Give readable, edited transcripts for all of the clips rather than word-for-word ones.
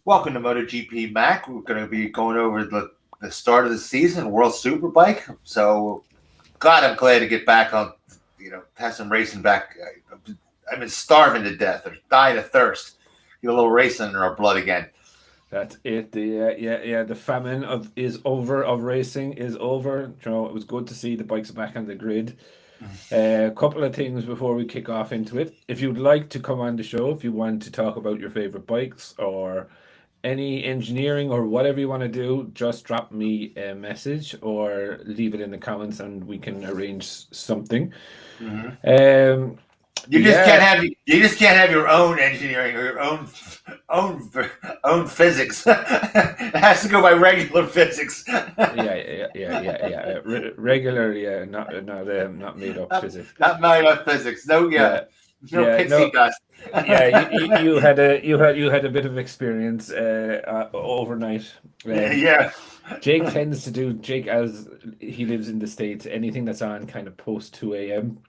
Welcome to MotoGP Mac. We're going to be going over the start of the season, World Superbike. So, God, I'm glad to get back on, have some racing back. I've been starving to death or dying of thirst. Get a little racing in our blood again. That's it. The famine of racing is over. It was good to see the bikes back on the grid. A couple of things before we kick off into it. If you'd like to come on the show, if you want to talk about your favorite bikes or any engineering or whatever you want to do, just drop me a message or leave it in the comments and we can arrange something. Mm-hmm. You just can't have your own engineering or your own physics. It has to go by regular physics. Regular, not made up physics. Not made up physics. No pixie dust. You had a bit of experience overnight. Jake tends to do. Jake, as he lives in the States, anything that's on kind of post 2 a.m.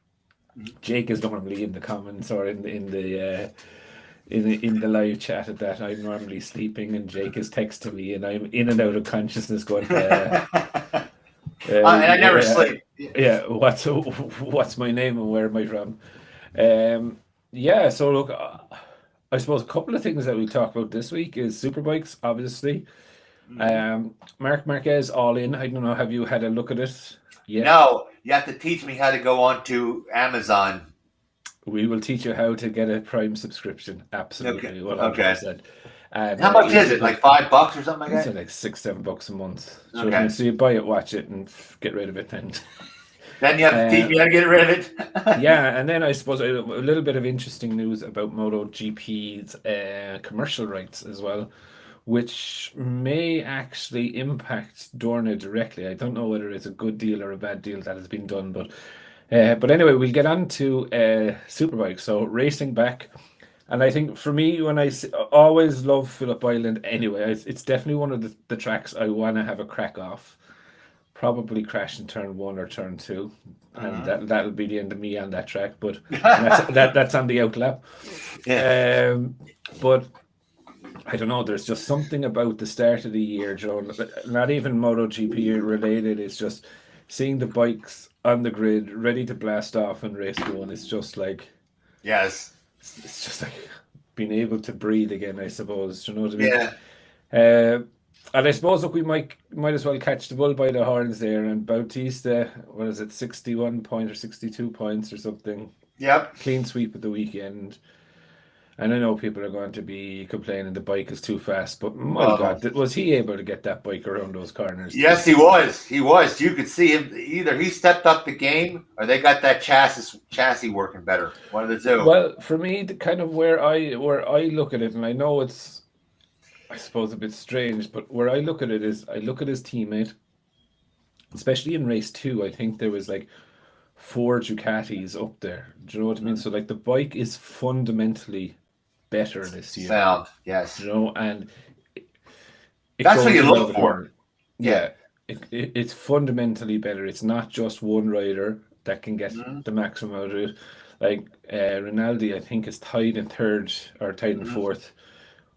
Jake is normally in the comments or in the live chat at that. I'm normally sleeping and Jake is texting me and I'm in and out of consciousness going. And I never sleep. Yeah, what's my name and where am I from? So look, I suppose a couple of things that we talk about this week is Superbikes, obviously. Marc Marquez all in. I don't know, have you had a look at it yet? No, you have to teach me how to go on to Amazon. We will teach you how to get a Prime subscription. Absolutely. Okay. And how much is it? Like $5 or something like that? It's like $6-7 a month. So you buy it, watch it, and get rid of it then. Then you have to teach me how to get rid of it. And then I suppose a little bit of interesting news about MotoGP's commercial rights as well, which may actually impact Dorna directly. I don't know whether it's a good deal or a bad deal that has been done, but anyway, we'll get on to Superbike. So racing back, and I think for me, when I always love Phillip Island anyway, it's definitely one of the tracks I want to have a crack off. Probably crash in turn 1 or turn 2, and that'll be the end of me on that track. But that's on the outlap. Yeah. But I don't know. There's just something about the start of the year, Joe. Not even MotoGP related. It's just seeing the bikes on the grid, ready to blast off and race one. It's just like, yes, it's just like being able to breathe again, I suppose. Do you know what I mean? Yeah. And I suppose, look, we might as well catch the bull by the horns there. And Bautista, 61 points or 62 points or something? Yep. Clean sweep of the weekend. And I know people are going to be complaining the bike is too fast, but my God, was he able to get that bike around those corners? Yes, he was. He was. You could see him. Either he stepped up the game or they got that chassis working better. One of the two. Well, for me, the kind of where I look at it, and I know it's, I suppose, a bit strange, but where I look at it is I look at his teammate, especially in race 2. I think there was like 4 Ducatis up there. Do you know what I mean? So like the bike is fundamentally better this year. Sound, yes. And that's what you look for. Yeah. It's fundamentally better. It's not just one rider that can get the maximum out of it. Like Rinaldi, I think, is tied in 3rd or tied in 4th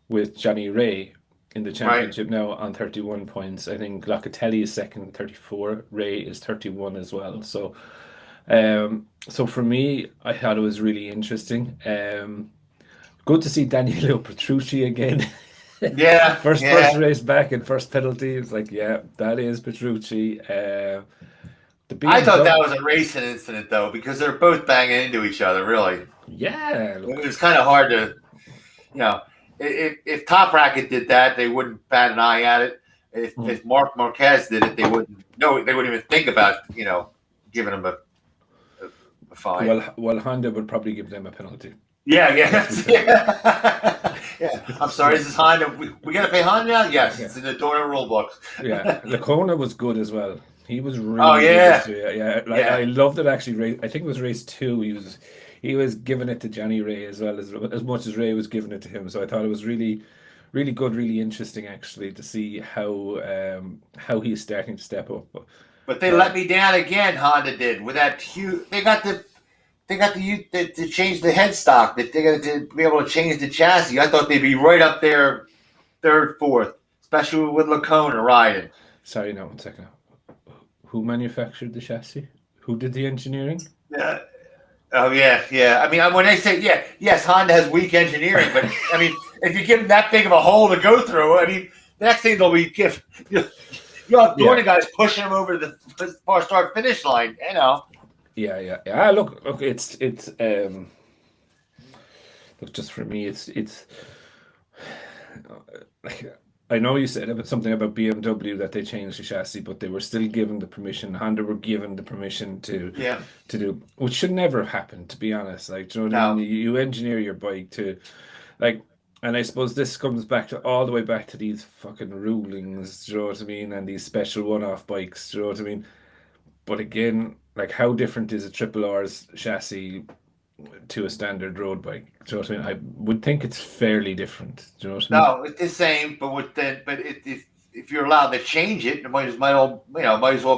with Johnny Ray in the championship now on 31 points. I think Locatelli is 2nd, 34. Ray is 31 as well. So for me, I thought it was really interesting. Good to see Danilo Petrucci again. Yeah. First race back and first penalty. It's like, that is Petrucci. I thought that was a racing incident, though, because they're both banging into each other, really. Yeah. It was kind of hard to, if Top Racket did that, they wouldn't bat an eye at it. If Marc Marquez did it, they wouldn't even think about, giving him a fine. Well, Honda would probably give them a penalty. Yeah. I'm sorry, is this Honda? We got to pay Honda now? Yes, it's in the Dorna rule book. Yeah, Lecona was good as well. He was really good. I loved it actually. I think it was race 2. He was giving it to Johnny Ray as well as much as Ray was giving it to him. So I thought it was really, really good, really interesting actually to see how he's starting to step up. But they let me down again. Honda did with that huge. They got to change the headstock. That they got to be able to change the chassis. I thought they'd be right up there third, fourth, especially with Lacona riding. Sorry, no, 1 second. Who manufactured the chassis? Who did the engineering? Oh yeah. I mean, when they say yes, Honda has weak engineering, but I mean, if you give them that big of a hole to go through, I mean, the next thing they'll be you'll have Dorna guys pushing them over the start finish line. You know. Yeah. Look, it's look, just for me, it's like, I know you said about something about BMW that they changed the chassis, but they were still given the permission. Honda were given the permission to do, which should never happen, to be honest. Like, do you know what I mean? You engineer your bike to, like, and I suppose this comes back to all the way back to these fucking rulings, do you know what I mean? And these special one-off bikes, do you know what I mean? But again, like, how different is a Triple R's chassis to a standard road bike? Do you know what I mean? I would think it's fairly different. Do you know what I mean? No, it's the same, if you're allowed to change it, it might as well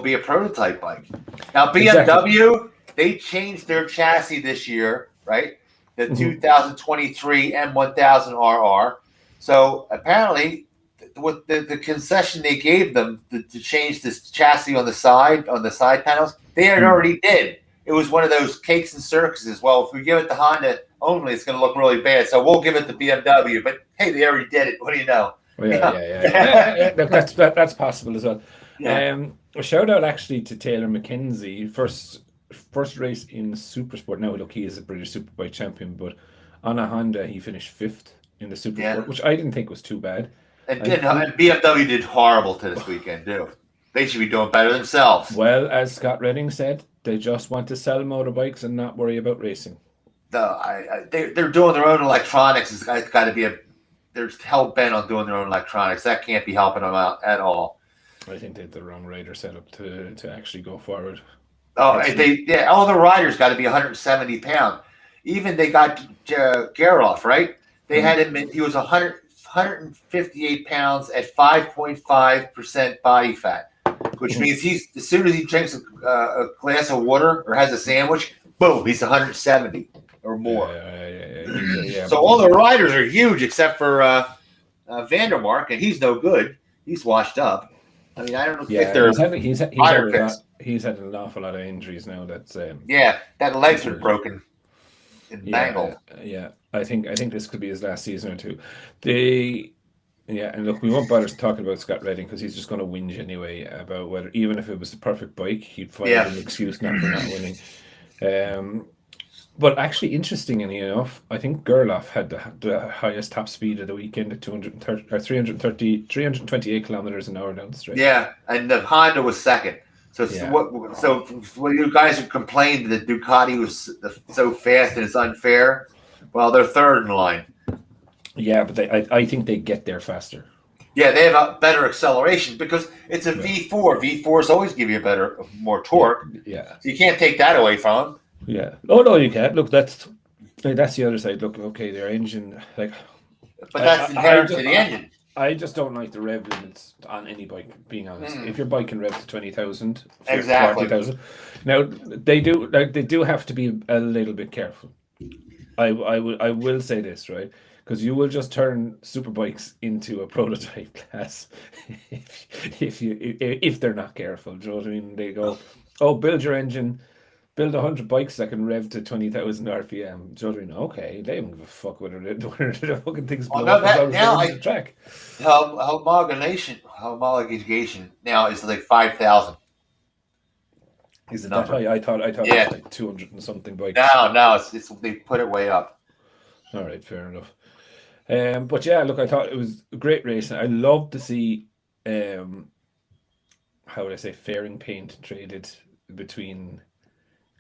be a prototype bike. Now BMW, they changed their chassis this year, right? The 2023 M1000RR. So apparently, with the concession they gave them to change this chassis on the side panels, they had already did. It was one of those cakes and circuses. Well, if we give it to Honda only, it's going to look really bad. So we'll give it to BMW. But hey, they already did it. What do you know? Yeah. That's possible as well. Yeah. A shout out actually to Taylor McKenzie, first race in Supersport. Now, look, he is a British Superbike champion, but on a Honda, he finished 5th in the Supersport, which I didn't think was too bad. And BMW did horrible to this weekend too. They should be doing better themselves. Well, as Scott Redding said, they just want to sell motorbikes and not worry about racing. They're doing their own electronics. It's got to be they're hell bent on doing their own electronics. That can't be helping them out at all. I think they had the wrong rider set up to actually go forward. Oh, all the riders got to be 170 pounds. Even they got Gerloff, right? They had him. He was 158 pounds at 5.5% body fat, which means as soon as he drinks a glass of water or has a sandwich, boom, he's 170 or more. So all the riders are huge except for Vandermark, and he's no good. He's washed up. I mean, I don't know if they're he's had an awful lot of injuries now. That's that legs are broken and mangled. Yeah, I think this could be his last season or two. And look, we won't bother talking about Scott Redding because he's just going to whinge anyway about whether, even if it was the perfect bike, he'd find an excuse not for not winning. But actually, interestingly enough, I think Gerloff had the highest top speed of the weekend at 328 kilometers an hour down the straight. Yeah, and the Honda was second. So when you guys have complained that Ducati was so fast and it's unfair, well, they're third in line. Yeah, but I think they get there faster. Yeah, they have a better acceleration because it's a V4. V4s always give you more torque. Yeah. So you can't take that away from them. Yeah. Oh no, you can't. Look, that's the other side. Look, okay, their engine, but that's inherent to the engine. I just don't like the rev limits on any bike, being honest. If your bike can rev to 20,000, exactly. 40,000. Now they do have to be a little bit careful. I will say this, right? Because you will just turn superbikes into a prototype class if they're not careful. Do you know what I mean? They go, build your engine. Build 100 bikes that can rev to 20,000 RPM. Do you know what I mean? Okay, they don't give a fuck whether the fucking things blow up as long as the track. Homologation now is like 5,000. Is it that high? I thought it was like 200 and something bikes. No, it's they put it way up. All right, fair enough. But yeah, look, I thought it was a great race. I love to see, how would I say, fairing paint traded between.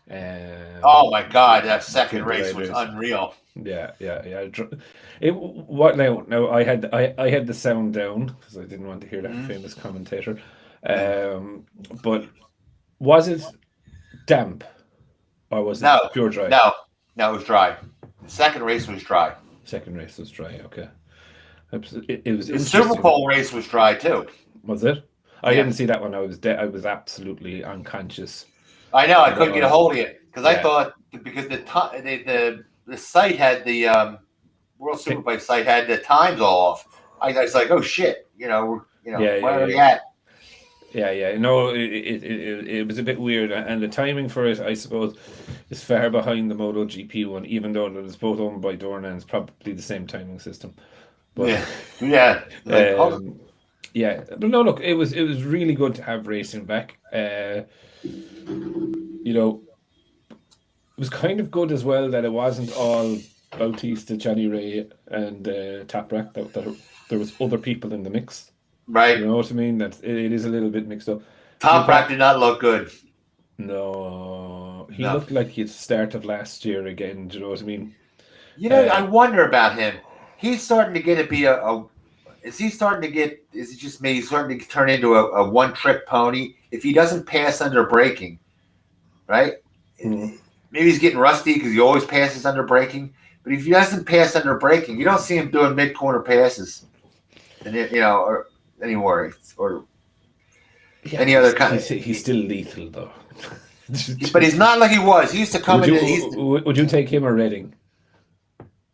Oh my God, that second race was unreal. Yeah. Now I had the sound down because I didn't want to hear that famous commentator. But was it damp or was it pure dry? No, it was dry. The second race was dry. Okay. It was. The Super Bowl race was dry too. Was it? I didn't see that one. I was absolutely unconscious. I know. I couldn't get a hold of it because I thought because the site had the World Superbike site had the times all off. I was like, oh shit, Yeah, where are we yeah. at? Yeah. No, it was a bit weird, and the timing for it, I suppose, is far behind the MotoGP one, even though it was both owned by Dorna and it's probably the same timing system. But Yeah, yeah. Like, hold um, yeah, but no, look, it was really good to have racing back. You know, it was kind of good as well that it wasn't all Bautista, Johnny Ray, and Toprak. That there was other people in the mix. right. You know what I mean? That it is a little bit mixed up. Top Rack did not look good. No, he No. looked like he started last year again. Do you know what I mean? I Uh, wonder about him. He's starting to get to be is he starting to get, is it just me? He's starting to turn into a one trick pony. If he doesn't pass under braking, right? mm, Maybe he's getting rusty because he always passes under braking. But if he doesn't pass under braking, you don't see him doing mid corner passes, and or anymore, or yeah, any other kind. he's still lethal though. But he's not like he was. He used to come Would you take him or Redding?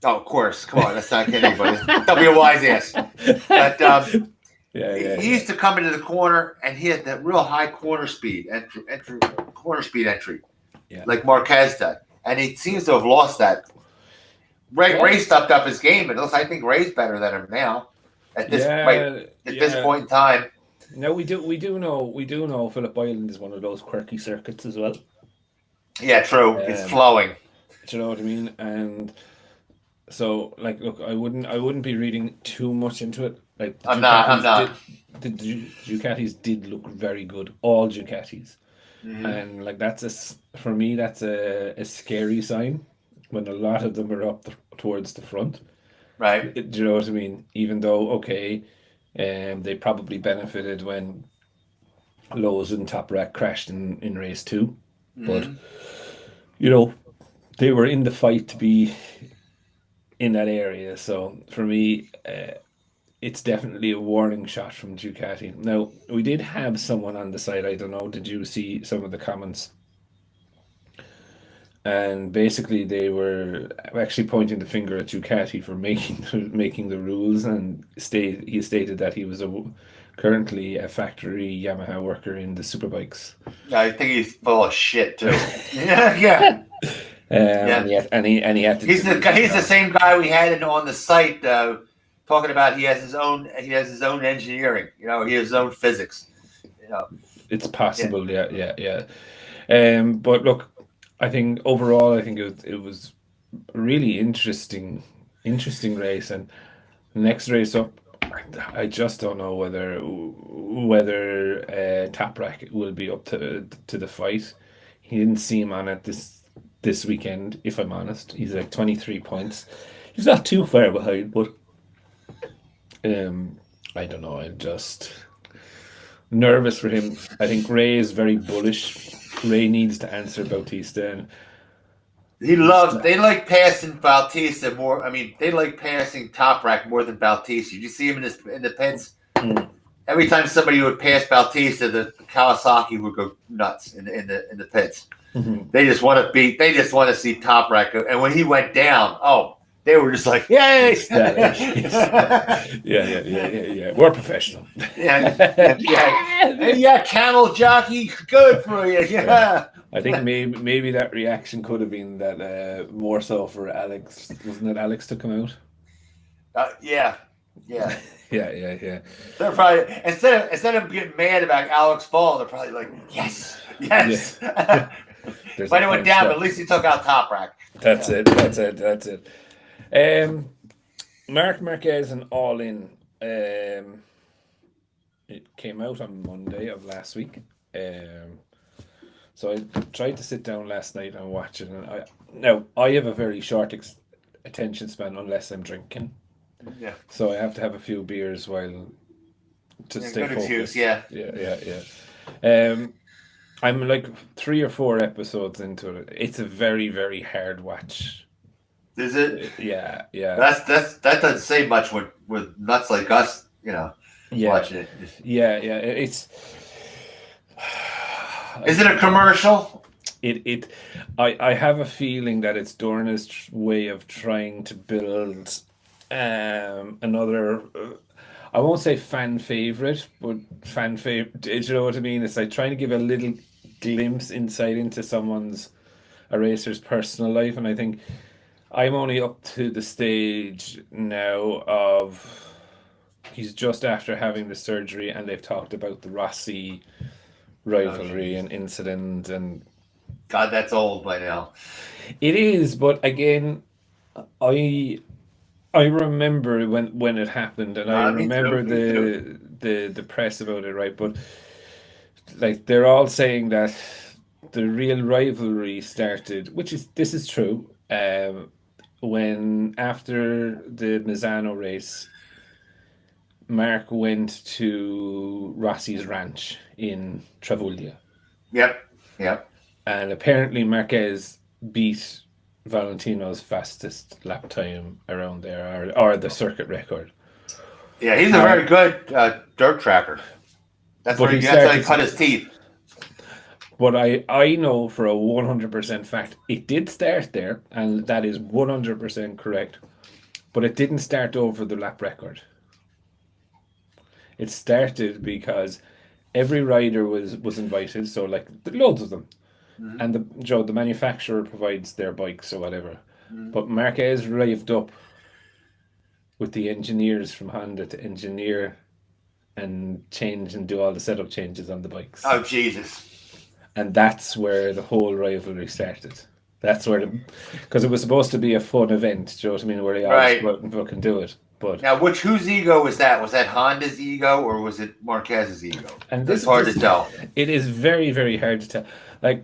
Oh, of course. Come on, let's not get anybody. Don't be a wise ass. But he used to come into the corner and he had that real high corner speed entry, Yeah. like Marquez did, and he seems to have lost that. Ray stepped up his game, and I think Ray's better than him now. At this this point in time. No, we do know Phillip Island is one of those quirky circuits as well. Yeah, true. It's flowing. Do you know what I mean? And so, like, look, I wouldn't be reading too much into it. Like, I'm not. The Ducatis did look very good. All Ducatis, and like for me, that's a scary sign when a lot of them are up towards the front. Right. Do you know what I mean? Even though, okay, they probably benefited when Lowe's and Toprak crashed in race 2, but they were in the fight to be in that area. So for me, it's definitely a warning shot from Ducati. Now, we did have someone on the side. I don't know. Did you see some of the comments? And basically, they were actually pointing the finger at Ducati for making the rules, and he stated that he was currently a factory Yamaha worker in the Superbikes. I think he's full of shit too. yeah. And he had to. He's the same guy we had on the site talking about he has his own engineering. He has his own physics. It's possible. Yeah. But look. I think overall, it was a really interesting race, and the next race up, I just don't know whether Toprak will be up to the fight. He didn't seem on it this weekend. If I'm honest, he's like 23 points. He's not too far behind, but I don't know. I'm just nervous for him. I think Ray is very bullish. Ray needs to answer Bautista, and they like passing Bautista more. I mean, they like passing Toprak more than Bautista. You see him in the pits. Every time somebody would pass Bautista, the Kawasaki would go nuts in the pits. They just want to see Toprak, and when he went down, they were just like, yay! Yeah. We're professional. Yeah, camel jockey, good for you. Yeah. I think maybe that reaction could have been that more so for Alex. Wasn't it Alex to come out? Yeah. Yeah. They're probably instead of getting mad about Alex fall, they're probably like, yes. Yeah. But it went down, but at least he took out Toprak. That's it. Marc Marquez and All In. It came out on Monday of last week. So I tried to sit down last night and watch it. And I have a very short attention span unless I'm drinking. Yeah. So I have to have a few beers while to stay focused. Excuse, yeah. I'm like 3 or 4 episodes into it. It's a very, very hard watch. Is it? Yeah. That doesn't say much with nuts like us, watching it. Yeah. It's. Is it a commercial? I have a feeling that it's Dorna's way of trying to build another. I won't say fan favorite, but fan favorite. Do you know what I mean? It's like trying to give a little glimpse insight into a racer's personal life, and I think I'm only up to the stage now of he's just after having the surgery, and they've talked about the Rossi Oh, rivalry jeez. and incident, and God, that's old by now. it is. But again, I I remember when it happened, and I Me too. remember Me too. the press about it, right? But like they're all saying that the real rivalry started, which is this is true. When after the Misano race, Mark went to Rossi's ranch in Travaglia, Yep. Yep. and apparently Marquez beat Valentino's fastest lap time around there, or the circuit record. Yeah, he's a Uh, very good dirt tracker. but he That's how he started. cut his teeth. But I know for a 100% fact it did start there, and that is 100% correct. But it didn't start over the lap record. It started because every rider was invited, so like loads of them, Mhm. and the manufacturer provides their bikes or whatever. Mhm. But Marquez raved up with the engineers from Honda to engineer and change and do all the setup changes on the bikes. Oh, Jesus. And that's where the whole rivalry started. That's where because it was supposed to be a fun event, do you know what I mean, where they all just Right. go out and fucking do it. But Now, whose ego was that? Was that Honda's ego or was it Marquez's ego? and That's this hard to this tell. it is very very hard to tell. Like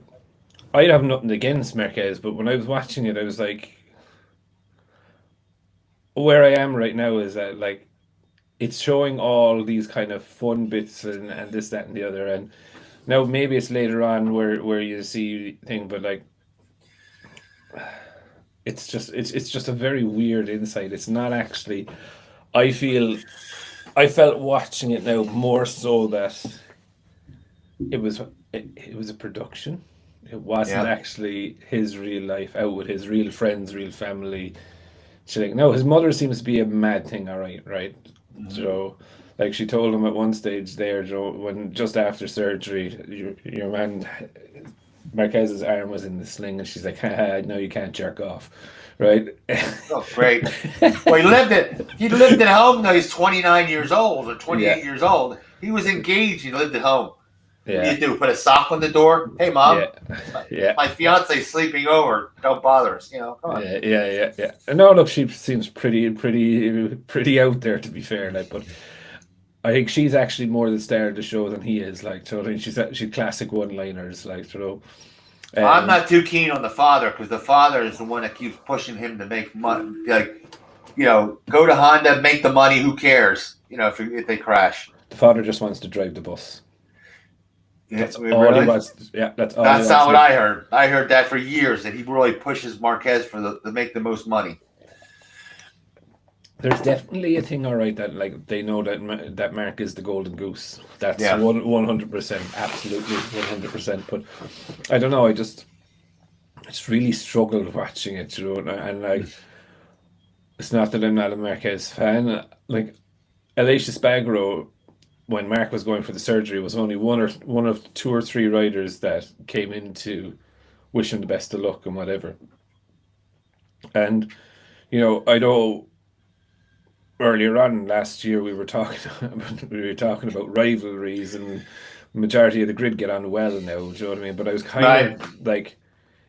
I'd have nothing against Marquez, but when I was watching it, I was like, where I am right now is that like it's showing all these kind of fun bits and this that and the other, and now maybe it's later on where you see thing, but like it's just a very weird insight. It's not actually. I feel I felt watching it now more so that it was it was a production. It wasn't Yeah. actually his real life out with his real friends, real family. Chilling. No, his mother seems to be a mad thing. All right, right. Mhm. So, like she told him at one stage there, Joe, when just after surgery, your man Marquez's arm was in the sling, and she's like, "Haha, no, you can't jerk off," right? Oh, great. Well, he lived at home though. He's 29 years old or Yeah, 28 years old. He was engaged. He lived at home. What do yeah, you do? Put a sock on the door? Hey, yeah, mom, my, yeah. my fiance's sleeping over. Don't bother us. Come on. Yeah. No, look, she seems pretty out there to be fair, like, but I think she's actually more the star of the show than he is. Like, so I think she's classic one-liners, like, I'm um, not too keen on the father because the father is the one that keeps pushing him to make money. Like, go to Honda, make the money. Who cares? If they crash. the father just wants to drive the bus. Yeah, That's all he really? wants. Yeah, that's all he That's wants not to what do. I heard. I heard that for years that he really pushes Marquez to make the most money. There's definitely a thing, all right, that like they know that that Mark is the golden goose. That's Yeah. 100%, absolutely 100%. But I don't know. I just really struggled watching it, and like it's not that I'm not a Marquez fan. Like Alicia Spagro, when Mark was going for the surgery, was only one of two or three riders that came in to wish him the best of luck and whatever. And I know earlier on last year we were talking about rivalries, and majority of the grid get on well now. Do you know what I mean? But I was kind of Right. like,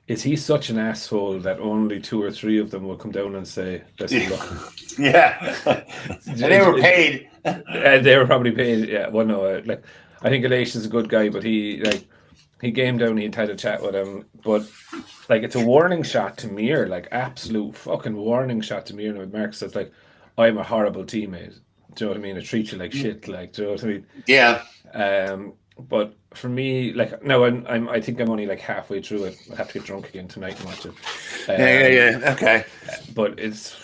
is he such an asshole that only two or three of them will come down and say best of Yeah. luck? Yeah. And they were paid. And they were probably paid. Yeah, well, no, like I think Elias is a good guy, but he came down. He'd had a chat with him, but like it's a warning shot to Mir, like absolute fucking warning shot to Mir. And Mark says like, "I'm a horrible teammate." Do you know what I mean? I treat you like shit. Like, do you know what I mean? Yeah. But for me, like no, I think I'm only like halfway through it. I have to get drunk again tonight and watch it. Yeah. Okay. But it's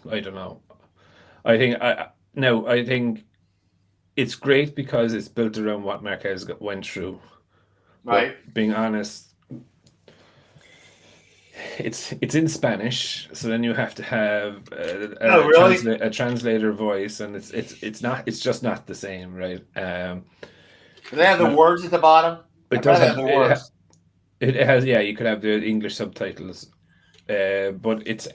I don't know. I think I no, I think it's great because it's built around what Marquez went through. But Right. being honest, it's in Spanish, so then you have to have Oh, really? a translator voice, and it's just not the same, right? Do they have the No, words at the bottom? it I'd does rather have have the words. it has, yeah, you could have the English subtitles, but look, it's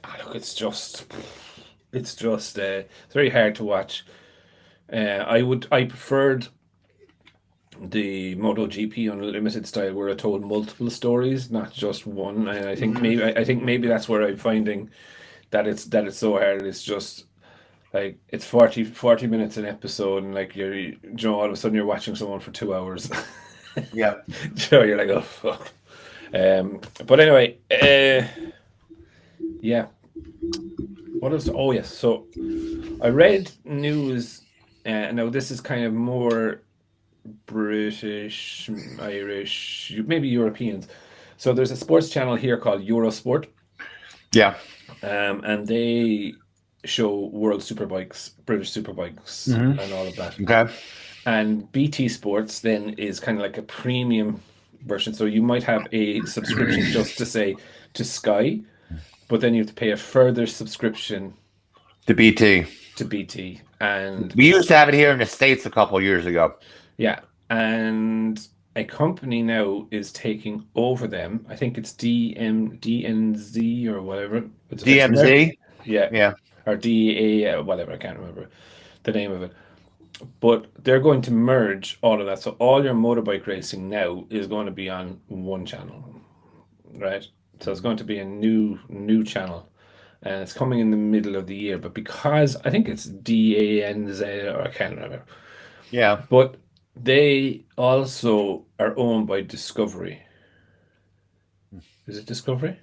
very hard to watch. I preferred the MotoGP Unlimited style, where I told multiple stories, not just one. And Mhm. I think maybe that's where I'm finding that it's so hard. It's just like it's 40 minutes an episode, and like all of a sudden you're watching someone for 2 hours. Yeah. So you're like, oh fuck. But anyway, yeah. What else? Oh yes. So I read news. Now this is kind of more British, Irish, maybe Europeans. So there's a sports channel here called Eurosport, Yeah. and they show World Superbikes, British Superbikes, Hmm. and all of that. Okay. And BT Sports then is kind of like a premium version. So you might have a subscription just to say to Sky, but then you have to pay a further subscription The BT. to BT. And We used to have it here in the States a couple of years ago. yeah, and a company now is taking over them. I think it's DNZ or whatever. It's DMZ. yeah, Yeah. or DEA, whatever. I can't remember the name of it. But they're going to merge all of that. So all your motorbike racing now is going to be on one channel, right? So it's going to be a new channel, and it's coming in the middle of the year. But because I think it's DANZ, or I can't remember, Yeah. but they also are owned by Discovery. Is it Discovery?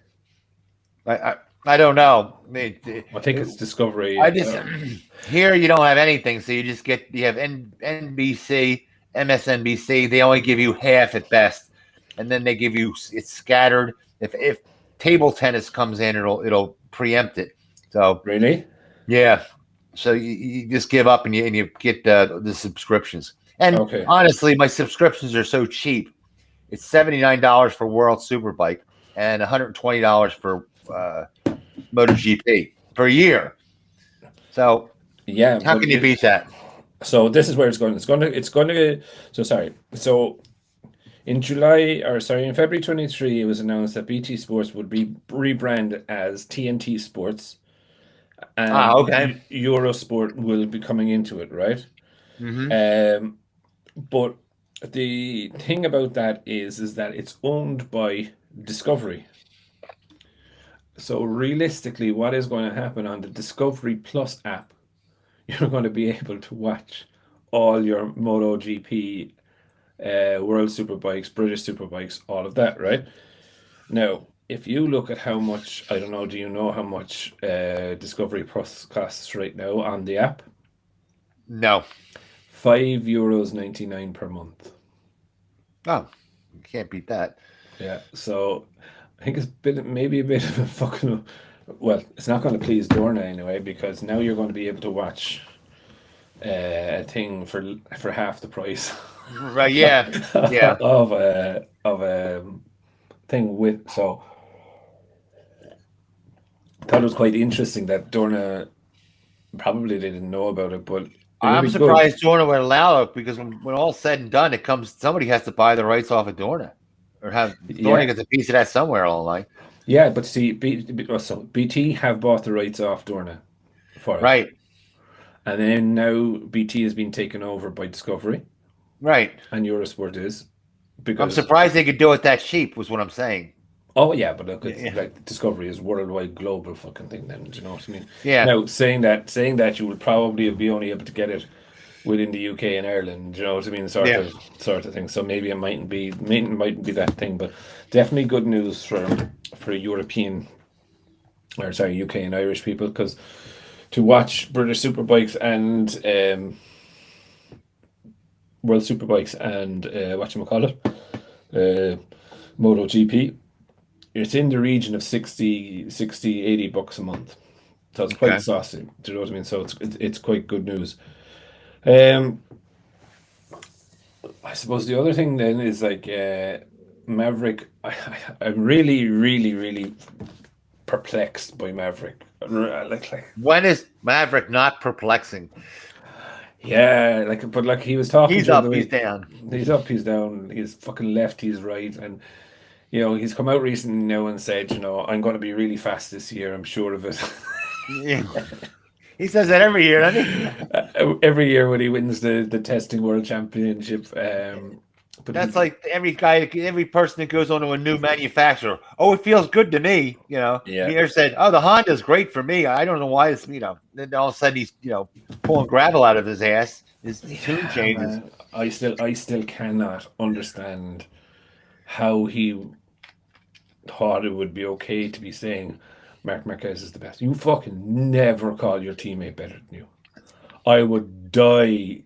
I don't know. I think it's Discovery. I just here you don't have anything, so you have NBC, MSNBC. They only give you half at best, and then they give you it's scattered. If table tennis comes in, it'll preempt it. So Really? yeah, so you just give up and you get the subscriptions. And Okay. honestly, my subscriptions are so cheap. It's $79 for World Superbike and $120 for MotoGP per year. So Yeah, how but can you beat that? so this is where it's going. It's going to. So sorry. So in February 23, it was announced that BT Sports would be rebranded as TNT Sports, and Okay. Eurosport will be coming into it, right? Hmm. But the thing about that is that it's owned by Discovery. So realistically, what is going to happen on the Discovery Plus app? You're going to be able to watch all your MotoGP, World Superbikes, British Superbikes, all of that, right? Now, if you look at how much, I don't know, do you know how much Discovery Plus costs right now on the app? No. €5.99 per month. Oh, you can't beat that. Yeah, so I think maybe a bit of a fucking. Well, it's not going to please Dorna anyway, because now you're going to be able to watch a thing for half the price Right? Yeah. Yeah. of a thing with. So I thought it was quite interesting that Dorna probably didn't know about it, but it would I'm be good. surprised Dorna would allow it because when all's said and done, somebody has to buy the rights off of Dorna or have Dorna Yeah, gets a piece of that somewhere along the line. yeah, but see, BT have bought the rights off Dorna for it, Right. and then now BT has been taken over by Discovery, Right. and Eurosport is I'm because surprised they could do it that cheap. Was what I'm saying. oh yeah, but look, it's Yeah. like Discovery is worldwide, global fucking thing. Then do you know what I mean? Yeah. Now saying that you would probably be only able to get it within the UK and Ireland. Do you know what I mean? Yeah. Sort of thing. So maybe it mightn't be that thing, but definitely good news for European, or sorry, UK and Irish people, because to watch British Superbikes and World Superbikes and whatchamacallit, MotoGP, it's in the region of 60, 80 bucks a month. So it's quite Okay. saucy. Do you know what I mean? So it's quite good news. I suppose the other thing then is like Maverick, I'm really, really, really perplexed by Maverick. When is Maverick not perplexing? Yeah, but like he was talking He's during the up, he's week. down. He's up, he's down, he's fucking left, he's right, and you know he's come out recently now and said, you know, I'm going to be really fast this year. I'm sure of it. Yeah. He says that every year, doesn't he? Every year when he wins the testing world championship, but That's like every guy, every person that goes on to a new manufacturer. Oh, it feels good to me. You know, yeah, he ever said, "Oh, the Honda's great for me." I don't know why it's Then all of a sudden he's pulling gravel out of his ass. His tune changes. man, I still cannot understand how he thought it would be okay to be saying Marc Marquez is the best. You fucking never call your teammate better than you. I would die.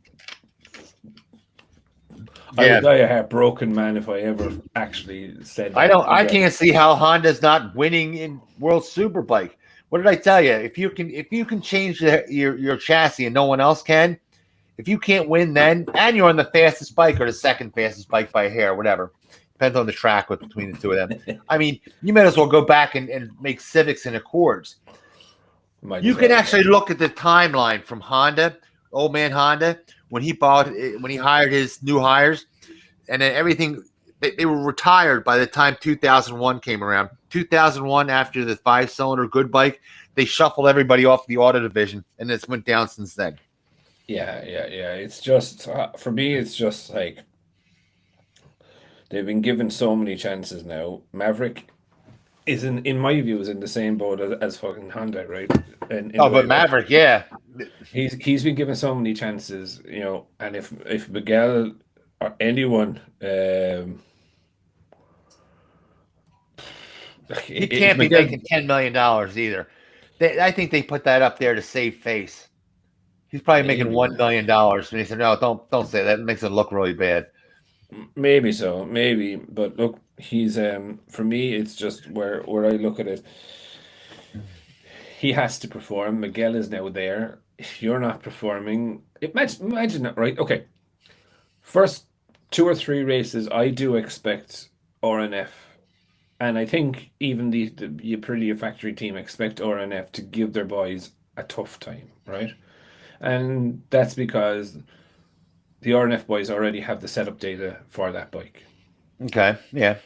I would die a heartbroken man if I ever actually said that. I can't see how Honda's not winning in World Superbike. What did I tell you? If you can change your chassis and no one else can, if you can't win then, and you're on the fastest bike or the second fastest bike by a hair, whatever, depends on the track between the two of them. I mean, you might as well go back and make Civics and Accords. You can actually look at the timeline from Honda, old man Honda, when he hired his new hires, and then everything. They were retired by the time 2001 came around. 2001, after the 5-cylinder good bike, they shuffled everybody off the auto division, and it's went down since then. Yeah. It's just for me. It's just like they've been given so many chances now. Maverick is in my view, is in the same boat as fucking Honda, right? But Maverick, yeah, he's been given so many chances, you know. And if Miguel or anyone, he can't be making $10 million either. I think they put that up there to save face. He's probably making $1 million, and he said, "No, don't say that. It makes it look really bad." Maybe so, maybe, but look, he's for me, it's just where I look at it. He has to perform. Miguel is now there. If you're not performing, imagine that, right? Okay, first 2 or 3 races, I do expect RNF, and I think even the Aprilia factory team expect RNF to give their boys a tough time, right? And that's because the RNF boys already have the setup data for that bike. Okay, yeah.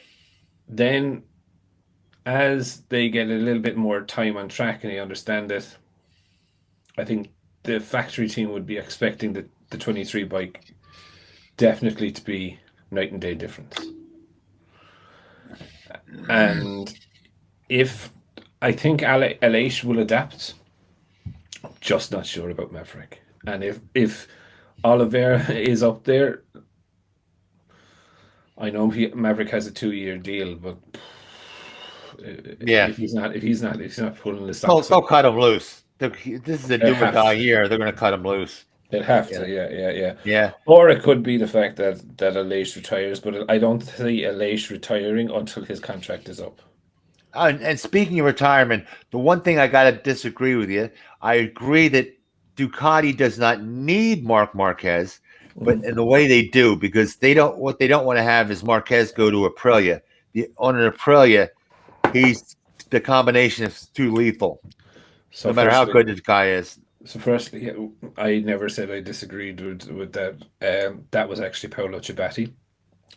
Then, as they get a little bit more time on track and they understand it, I think the factory team would be expecting the 23 bike definitely to be night and day difference. And if I think Aleix will adapt, I'm just not sure about Maverick. And if Oliveira is up there, I know Maverick has a 2-year deal, but yeah, if he's not pulling the socks, they'll cut him loose. This is a do or die year. They're going to cut him loose. They'd have to, yeah. Or it could be the fact that Aleix retires, but I don't see Aleix retiring until his contract is up. And speaking of retirement, the one thing I got to disagree with you, I agree that Ducati does not need Marc Marquez, but in the way they do, because what they don't want to have is Marquez go to Aprilia. On an Aprilia, the combination is too lethal. So no matter how good the guy is. So firstly, I never said I disagreed with that. That was actually Paolo Ciabatti.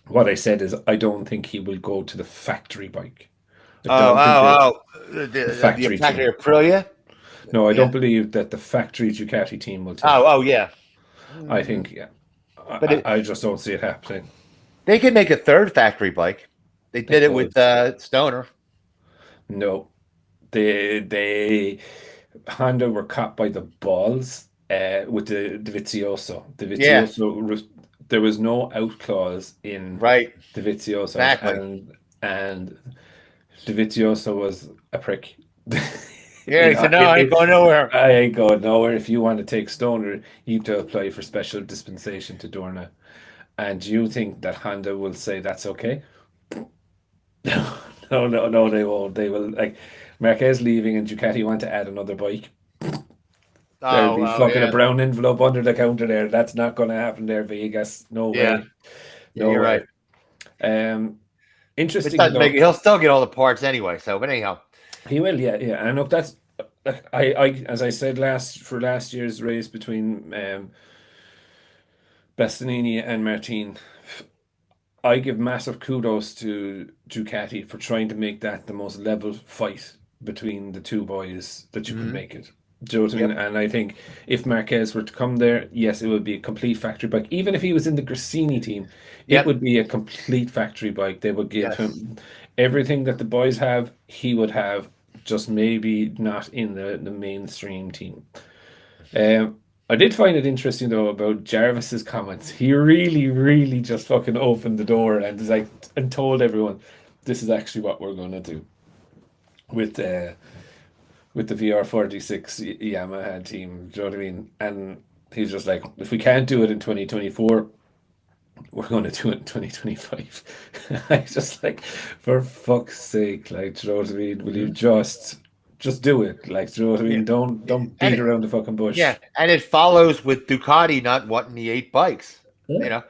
What I said is I don't think he will go to the factory bike. The factory Aprilia? No, I don't believe that the factory Ducati team will take. Yeah. I think, but I just don't see it happening. They could make a third factory bike. They did it with Stoner. No, Honda were caught by the balls with the Vizioso. The Vizioso, there was no out clause in the Vizioso, exactly. and the Vizioso was a prick. Yeah, he said, "No, I ain't going nowhere. I ain't going nowhere. If you want to take Stoner, you have to apply for special dispensation to Dorna." And do you think that Honda will say that's okay? No, they won't. They will, like, Marquez leaving and Ducati want to add another bike. There'll be fucking a brown envelope under the counter there. That's not going to happen there, Vegas. No way. No you're way. Right. It Interesting doesn't though. make it. He'll still get all the parts anyway. So, but anyhow, He will, yeah, yeah. And look, that's as I said last year's race between Bastianini and Martin. I give massive kudos to Ducati for trying to make that the most level fight between the two boys that you could make it. Do you know what I mean? yep, And I think if Marquez were to come there, yes, it would be a complete factory bike. Even if he was in the Grassini team, it yep, would be a complete factory bike. They would give yes. him everything that the boys have, he would have, just maybe not in the mainstream team. I did find it interesting though about Jarvis's comments. He really, really just fucking opened the door and is like and told everyone, "This is actually what we're gonna do with the VR46 Yamaha team." Do you know what I mean? And he's just like, "If we can't do it in 2024, we're going to do it in 2025." I just like, for fuck's sake, like, do you know what I mean? Will you just do it? Like, do you know what I Yeah, mean? Don't and beat around the fucking yeah, bush. and it follows with Ducati not wanting the 8 bikes. You Yeah. know,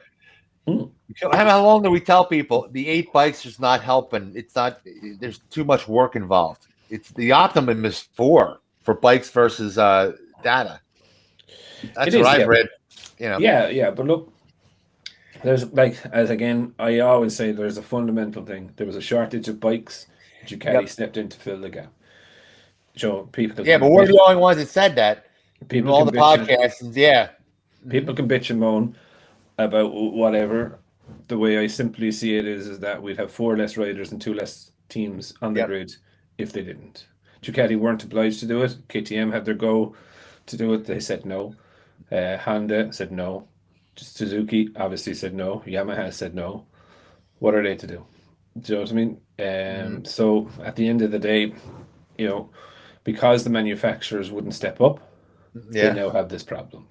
Mm. how long do we tell people the 8 bikes is not helping? It's not. There's too much work involved. It's the optimum is 4 for bikes versus data. It That's what is, I've yeah. read. You know. Yeah, yeah. But look, there's like, as again, I always say there's a fundamental thing. There was a shortage of bikes. Ducati Yep. stepped in to fill the gap. So people Yeah, can but we're bitch, the only ones that said that in people all can the bitch and podcasts. And yeah. people Mhm. can bitch and moan about whatever. The way I simply see it is that we'd have 4 less riders and 2 less teams on the Yep. grid if they didn't. Ducati weren't obliged to do it. KTM had their go to do it. They said no. Honda said no. Suzuki obviously said no. Yamaha said no. What are they to do? Do you know what I mean? Mhm. So at the end of the day, you know, because the manufacturers wouldn't step up, they Yeah. now have this problem.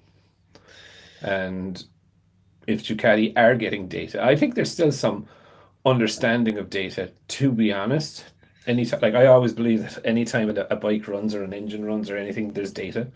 And if Ducati are getting data, I think there's still some understanding of data, to be honest. Anytime, like I always believe that anytime a bike runs or an engine runs or anything, there's data.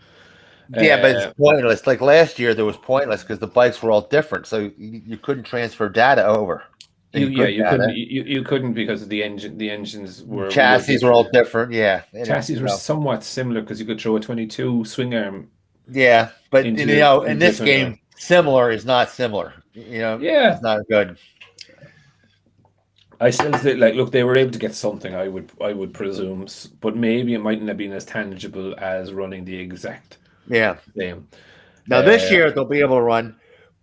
Yeah, but it's Uh, pointless. Like last year, there was pointless because the bikes were all different, so you couldn't transfer data over. you The yeah, good you couldn't data, you couldn't because of the engines were chassis were different. all different. Yeah, and Chassis were somewhat similar because you could throw a 22 swing arm yeah, but in into a this 21. game, similar is not similar. It's Yeah, not good. I still say like look, they were able to get something. I would presume, but maybe it mightn't have been as tangible as running the exact Yeah. same. Now this Uh, year they'll be able to run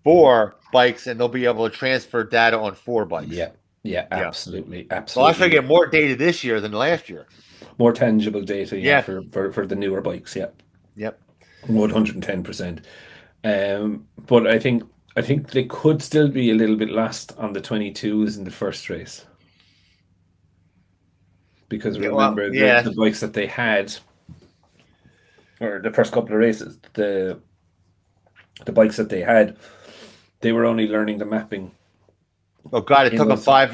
4 bikes, and they'll be able to transfer data on 4 bikes. yeah, yeah, Yeah, absolutely, they'll actually absolutely. get more data this year than last year. More tangible data, yeah, Yeah. for the newer bikes, yeah, Yep. 110%. But I think they could still be a little bit lost on the 22s in the first race because Yeah. Well. remember the Yeah. the bikes that they had or the first couple of races, the bikes that they had, they were only learning the mapping Oh God, it in took them those. 5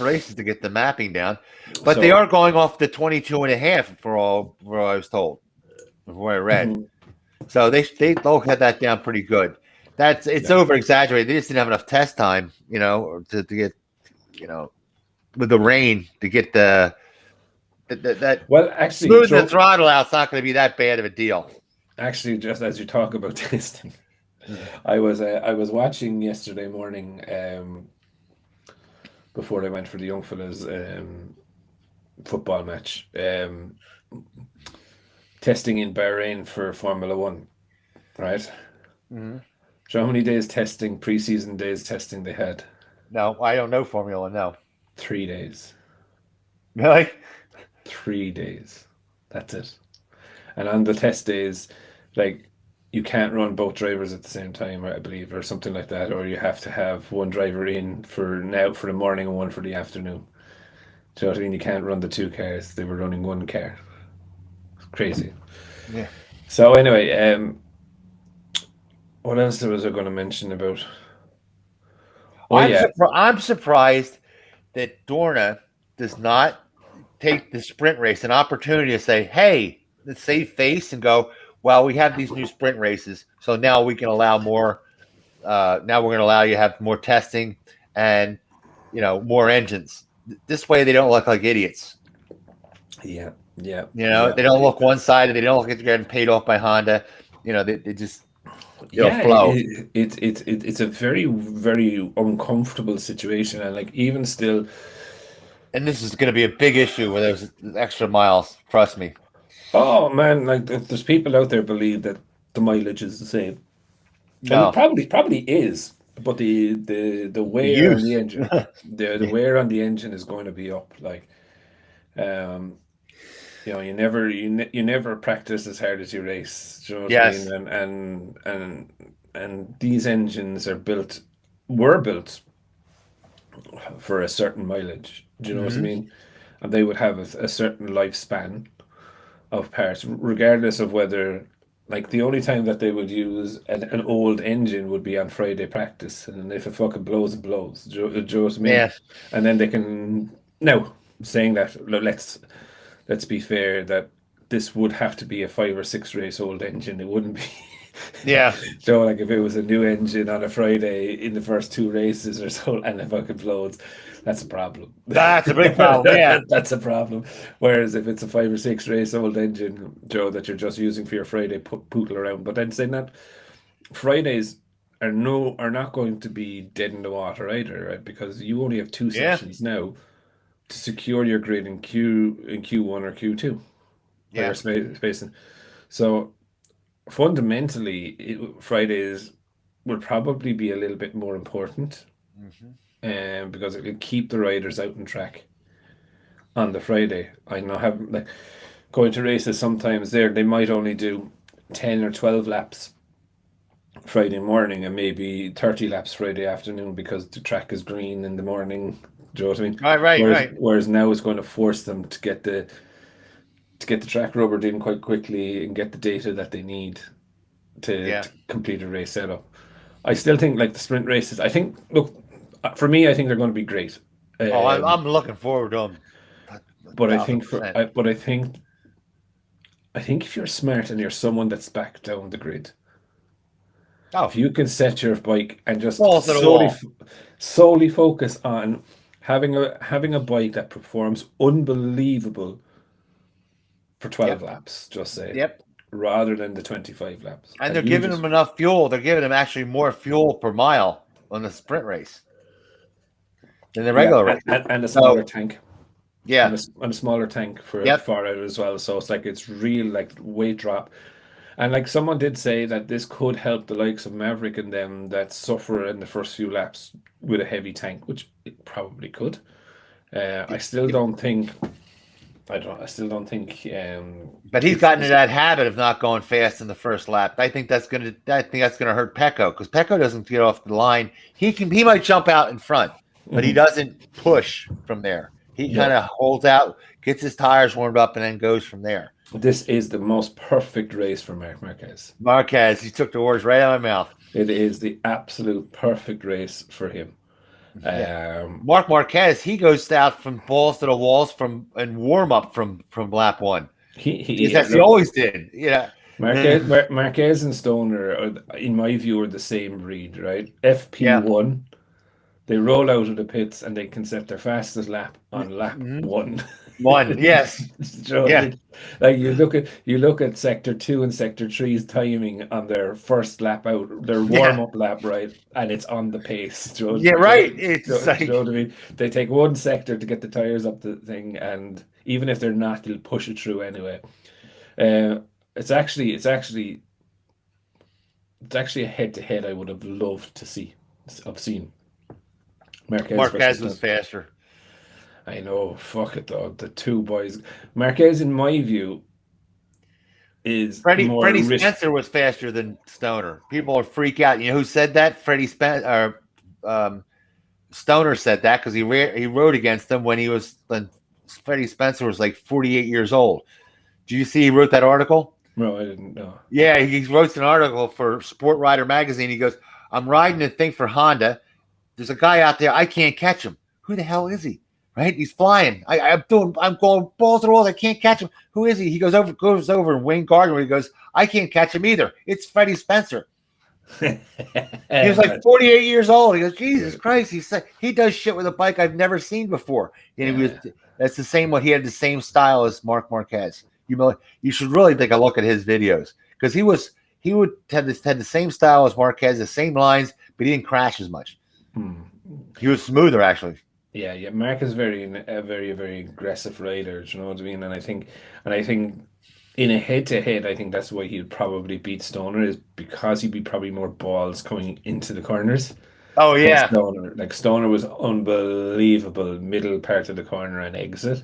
races to get the mapping down, but they So are going off the 22 and a half for all I was told, for what I read. mhm, So they'll have that down pretty good. It's yeah. over exaggerated. They just didn't have enough test time, to get you know with the rain to get that Well, actually, smoothing the Joe, throttle out. It's not going to be that bad of a deal. actually, just as you talk about testing, Mhm. I was watching yesterday morning before I went for the young fellas football match testing in Bahrain for Formula One, right? Mhm. So how many days testing, preseason days testing they had? No, I don't know Formula. No, 3 days. really. 3 days. That's it. And on the test days, like you can't run both drivers at the same time, I believe, or something like that, or you have to have one driver in for the morning and one for the afternoon. Do you know what I mean? You can't run the two cars. They were running one car. Crazy. Yeah. So anyway, what else was I going to mention about? Oh yeah, I'm surprised that Dorna does not take the sprint race an opportunity to say, "Hey, let's save face and go. Well, we have these new sprint races, so now we can allow more. Now we're going to allow you to have more testing, and more engines. This way, they don't look like idiots. Yeah. They don't look one-sided. They don't look like they're getting paid off by Honda. They just flow. It's a very, very uncomfortable situation, and like even still, and this is going to be a big issue where there's extra miles. Trust me. Oh man, like there's people out there believe that the mileage is the same, No, and it probably is, but the wear on the engine, the wear on the engine is going to be up. Like, you never practice as hard as you race. Do you know what I mean? And these engines were built for a certain mileage. Do you know what I mean? And they would have a certain lifespan of parts, regardless of whether, like, the only time that they would use an old engine would be on Friday practice, and if it fucking blows, it blows. Do you know what I mean? Yes. And then they can now saying that, let's be fair, that this would have to be a 5 or 6 race old engine. It wouldn't be. Yeah. So like if it was a new engine on a Friday in the first 2 races or so and it fucking blows, that's a problem. That's a big problem. Yeah. That's a problem. Whereas if it's a 5 or 6 race old engine, Joe, that you're just using for your Friday poodle around. But then saying that, Fridays are not going to be dead in the water either, right? Because you only have 2 sessions now to secure your grid in Q1 or Q2. Yeah. Spacing. So fundamentally, Fridays will probably be a little bit more important, because it will keep the riders out on track on the Friday. I know having going to races sometimes they might only do 10 or 12 laps Friday morning and maybe 30 laps Friday afternoon because the track is green in the morning. Do you know what I mean? Right. Whereas now it's going to force them to get the track rubbered in quite quickly and get the data that they need to complete a race setup. I still think like the sprint races. For me, I think they're going to be great. I'm looking forward to them. But I think if you're smart and you're someone that's back down the grid, if you can set your bike and just solely focus on having a bike that performs unbelievable for 12 laps, just say, rather than the 25 laps. And they're giving them enough fuel. They're giving them actually more fuel per mile on the sprint race than the regular race. And a smaller tank. Yeah. And a smaller tank for far out as well. So it's real like weight drop. And like someone did say that this could help the likes of Maverick and them that suffer in the first few laps with a heavy tank, which it probably could. I still don't think. But he's gotten into that habit of not going fast in the first lap. I think that's gonna hurt Pecco because Pecco doesn't get off the line. He might jump out in front, but he doesn't push from there. He kind of holds out, gets his tires warmed up, and then goes from there. This is the most perfect race for Marc Marquez. Marquez, he took the words right out of my mouth. It is the absolute perfect race for him. Marc Marquez, he goes out from balls to the walls and warm up from lap 1. He always did. Yeah. Marquez and Stoner, in my view, are the same breed, right? FP1. They roll out of the pits and they can set their fastest lap on lap 1. Yes. Like you look at sector 2 and sector 3's timing on their first lap out, their warm up lap, right, and it's on the pace. Right. It's you know what I mean? They take one sector to get the tires up the thing, and even if they're not, they'll push it through anyway. It's actually a head to head I would have loved to see. I've seen Marquez was faster. I know, fuck it though. The two boys, Marquez, in my view, is Freddie Spencer was faster than Stoner. People are freak out. You know who said that? Stoner said that because he rode against them when Freddie Spencer was like 48 years old. Did you see he wrote that article? No, I didn't know. Yeah, he wrote an article for Sport Rider magazine. He goes, "I'm riding a thing for Honda. There's a guy out there. I can't catch him. Who the hell is he? Right? He's flying. I'm going balls to the walls. I can't catch him. Who is he?" He goes over and Wayne Gardner. He goes, "I can't catch him either. It's Freddie Spencer." He was like 48 years old. He goes, Jesus Christ! He does shit with a bike I've never seen before. And that's the same one. He had the same style as Marc Marquez. You should really take a look at his videos because he would had the same style as Marquez, the same lines, but he didn't crash as much. He was smoother actually. Yeah. Mark is a very aggressive rider. Do you know what I mean? And I think in a head-to-head, I think that's why he'd probably beat Stoner is because he'd be probably more balls coming into the corners. Oh yeah, Stoner was unbelievable middle part of the corner and exit,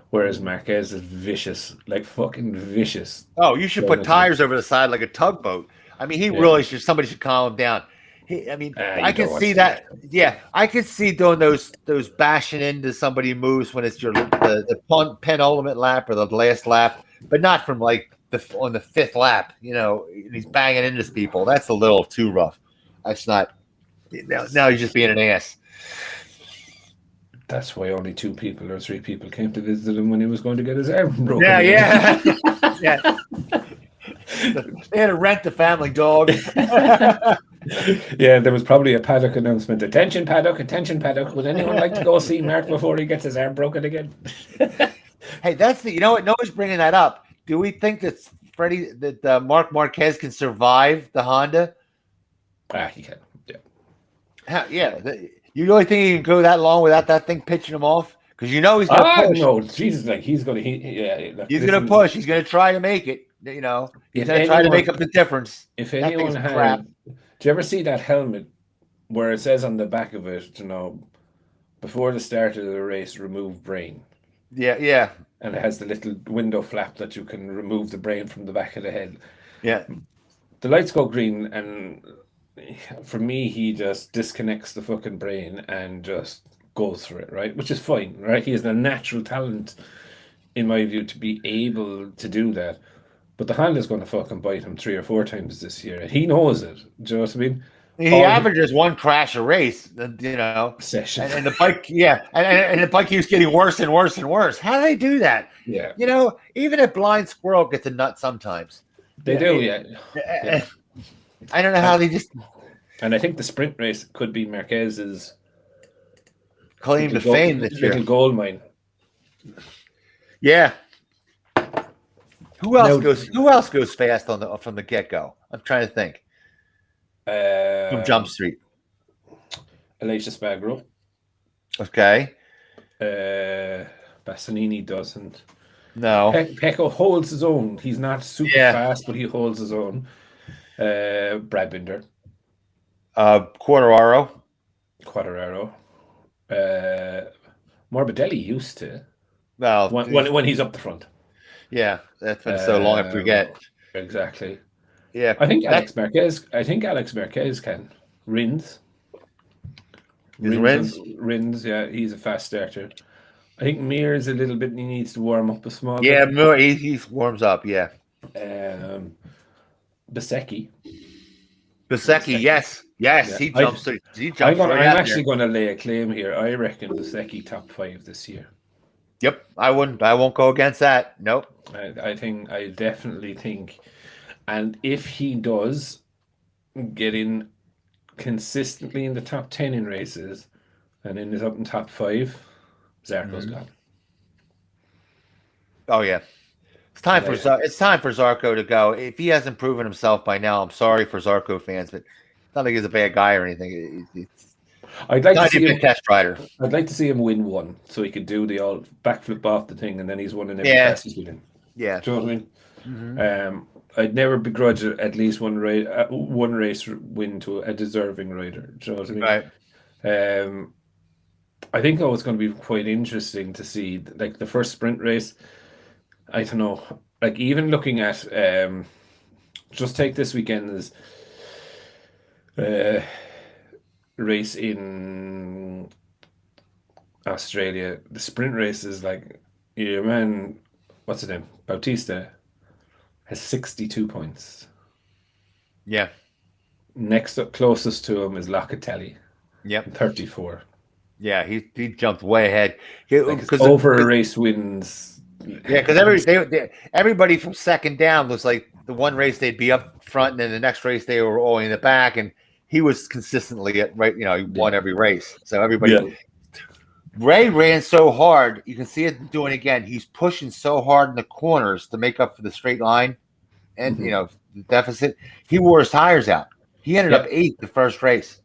whereas Marquez is vicious, like fucking vicious. Oh, you should put tires over the side like a tugboat. I mean, he really should. Somebody should calm him down. I can see that. Yeah, I could see doing those bashing into somebody moves when it's the penultimate lap or the last lap, but not from like on the fifth lap. He's banging into people. That's a little too rough. That's not. Now he's just being an ass. That's why only 2 people or 3 people came to visit him when he was going to get his arm broken. Yeah. They had to rent the family dog. Yeah, there was probably a paddock announcement. Attention paddock. Would anyone like to go see Mark before he gets his arm broken again? Hey, that's what? Nobody's bringing that up. Do we think that Marc Marquez can survive the Honda? He can. Yeah. You really think he can go that long without that thing pitching him off? Because he's going to push. No, Jesus, he's going to. He's going to push. He's going to try to make it. He's going to try to make up the difference. If anyone had, do you ever see that helmet where it says on the back of it, before the start of the race, remove brain? Yeah. And it has the little window flap that you can remove the brain from the back of the head. Yeah. The lights go green, and for me, he just disconnects the fucking brain and just goes for it, right? Which is fine, right? He has a natural talent, in my view, to be able to do that. But the Honda's going to fucking bite him 3 or 4 times this year. He knows it. Do you know what I mean? He averages 1 crash a race, session. And the bike, and the bike keeps getting worse and worse and worse. How do they do that? Yeah. Even a blind squirrel gets a nut sometimes. They do, yeah. I don't know how they just. And I think the sprint race could be Marquez's claim to fame this year. Little gold mine. Yeah. Who else goes fast from the get go? I'm trying to think. From Jump Street. Alicia Spagro. Okay. Bassanini doesn't. No. Pecco holds his own. He's not super fast, but he holds his own. Brad Binder. Quartararo. Morbidelli used to. Well, when he's up the front. Yeah, that's been so long I forget. Exactly. Yeah, I think Alex Marquez can. Rins, yeah, he's a fast starter. I think Mir is a little bit. He needs to warm up a small. Yeah, bit. He warms up. Yeah. Bezzecchi, yes, yeah. He jumps. I'm actually going to lay a claim here. I reckon Bezzecchi top 5 this year. Yep, I won't go against that. Nope. I definitely think, and if he does get in consistently in the top 10 in races, and then is up in top 5, Zarco's gone. Oh yeah, it's time for Zarco to go. If he hasn't proven himself by now, I'm sorry for Zarco fans, but it's not like he's a bad guy or anything. I'd like to see him test rider. I'd like to see him win one, so he could do the old backflip off the thing, and then he's won in every test he's been in. Yeah, do you know what I mean? Mm-hmm. I'd never begrudge at least one race win to a deserving rider. Do you know what I mean? Right. I think it's going to be quite interesting to see, like the first sprint race. I don't know, like even looking at just take this weekend's race in Australia. The sprint race is like your man, what's his name? Bautista has 62 points. Yeah. Next up, closest to him is Locatelli. Yep. 34. Yeah, he jumped way ahead. Because over race wins. Yeah, because everybody from second down looks like the one race they'd be up front, and then the next race they were all in the back, and he was consistently at right. He won every race. So everybody. Ray ran so hard, you can see it doing again. He's pushing so hard in the corners to make up for the straight line, and the deficit. He wore his tires out. He ended up 8th the first race.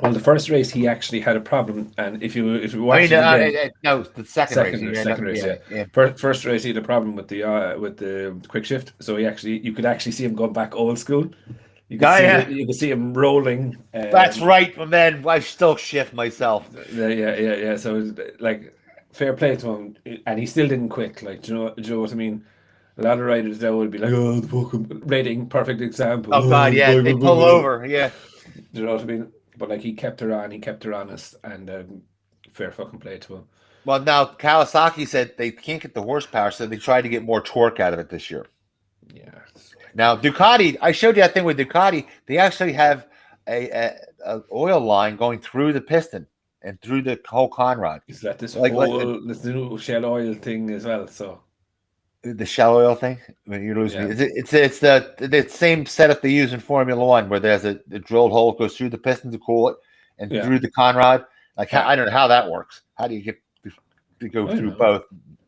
Well, the first race he actually had a problem, and if you watch it no, the second race. Yeah. First race he had a problem with the quick shift, so you could actually see him going back old school. You can see him rolling. That's right, but man, I still shift myself. Yeah. So like, fair play to him, and he still didn't quit. Like, do you know what I mean? A lot of riders there would be like, "Oh, the fucking rating, perfect example." Oh God, yeah, they pull over. Yeah, do you know what I mean? But like, he kept her on. He kept her honest, and fair fucking play to him. Well, now Kawasaki said they can't get the horsepower, so they tried to get more torque out of it this year. Yeah. Now Ducati, I showed you that thing with Ducati. They actually have a oil line going through the piston and through the whole conrod. Is that this new Shell oil thing as well? So the Shell oil thing. I mean, you lose me. It's the same setup they use in Formula One, where there's a drilled hole that goes through the piston to cool it and through the conrod. Like I don't know how that works. How do you get to go through both,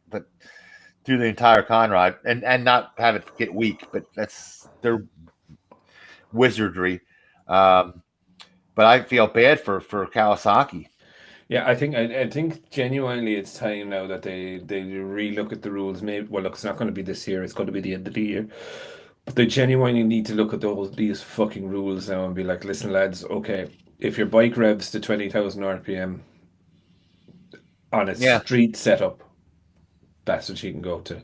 but through the entire conrod and not have it get weak? But that's their wizardry. But I feel bad for Kawasaki. Yeah, I think genuinely it's time now that they relook at the rules. Maybe look, it's not going to be this year. It's going to be the end of the year. But they genuinely need to look at these fucking rules now and be like, listen, lads, okay, if your bike revs to 20,000 RPM on a street setup, that's what you can go to. Do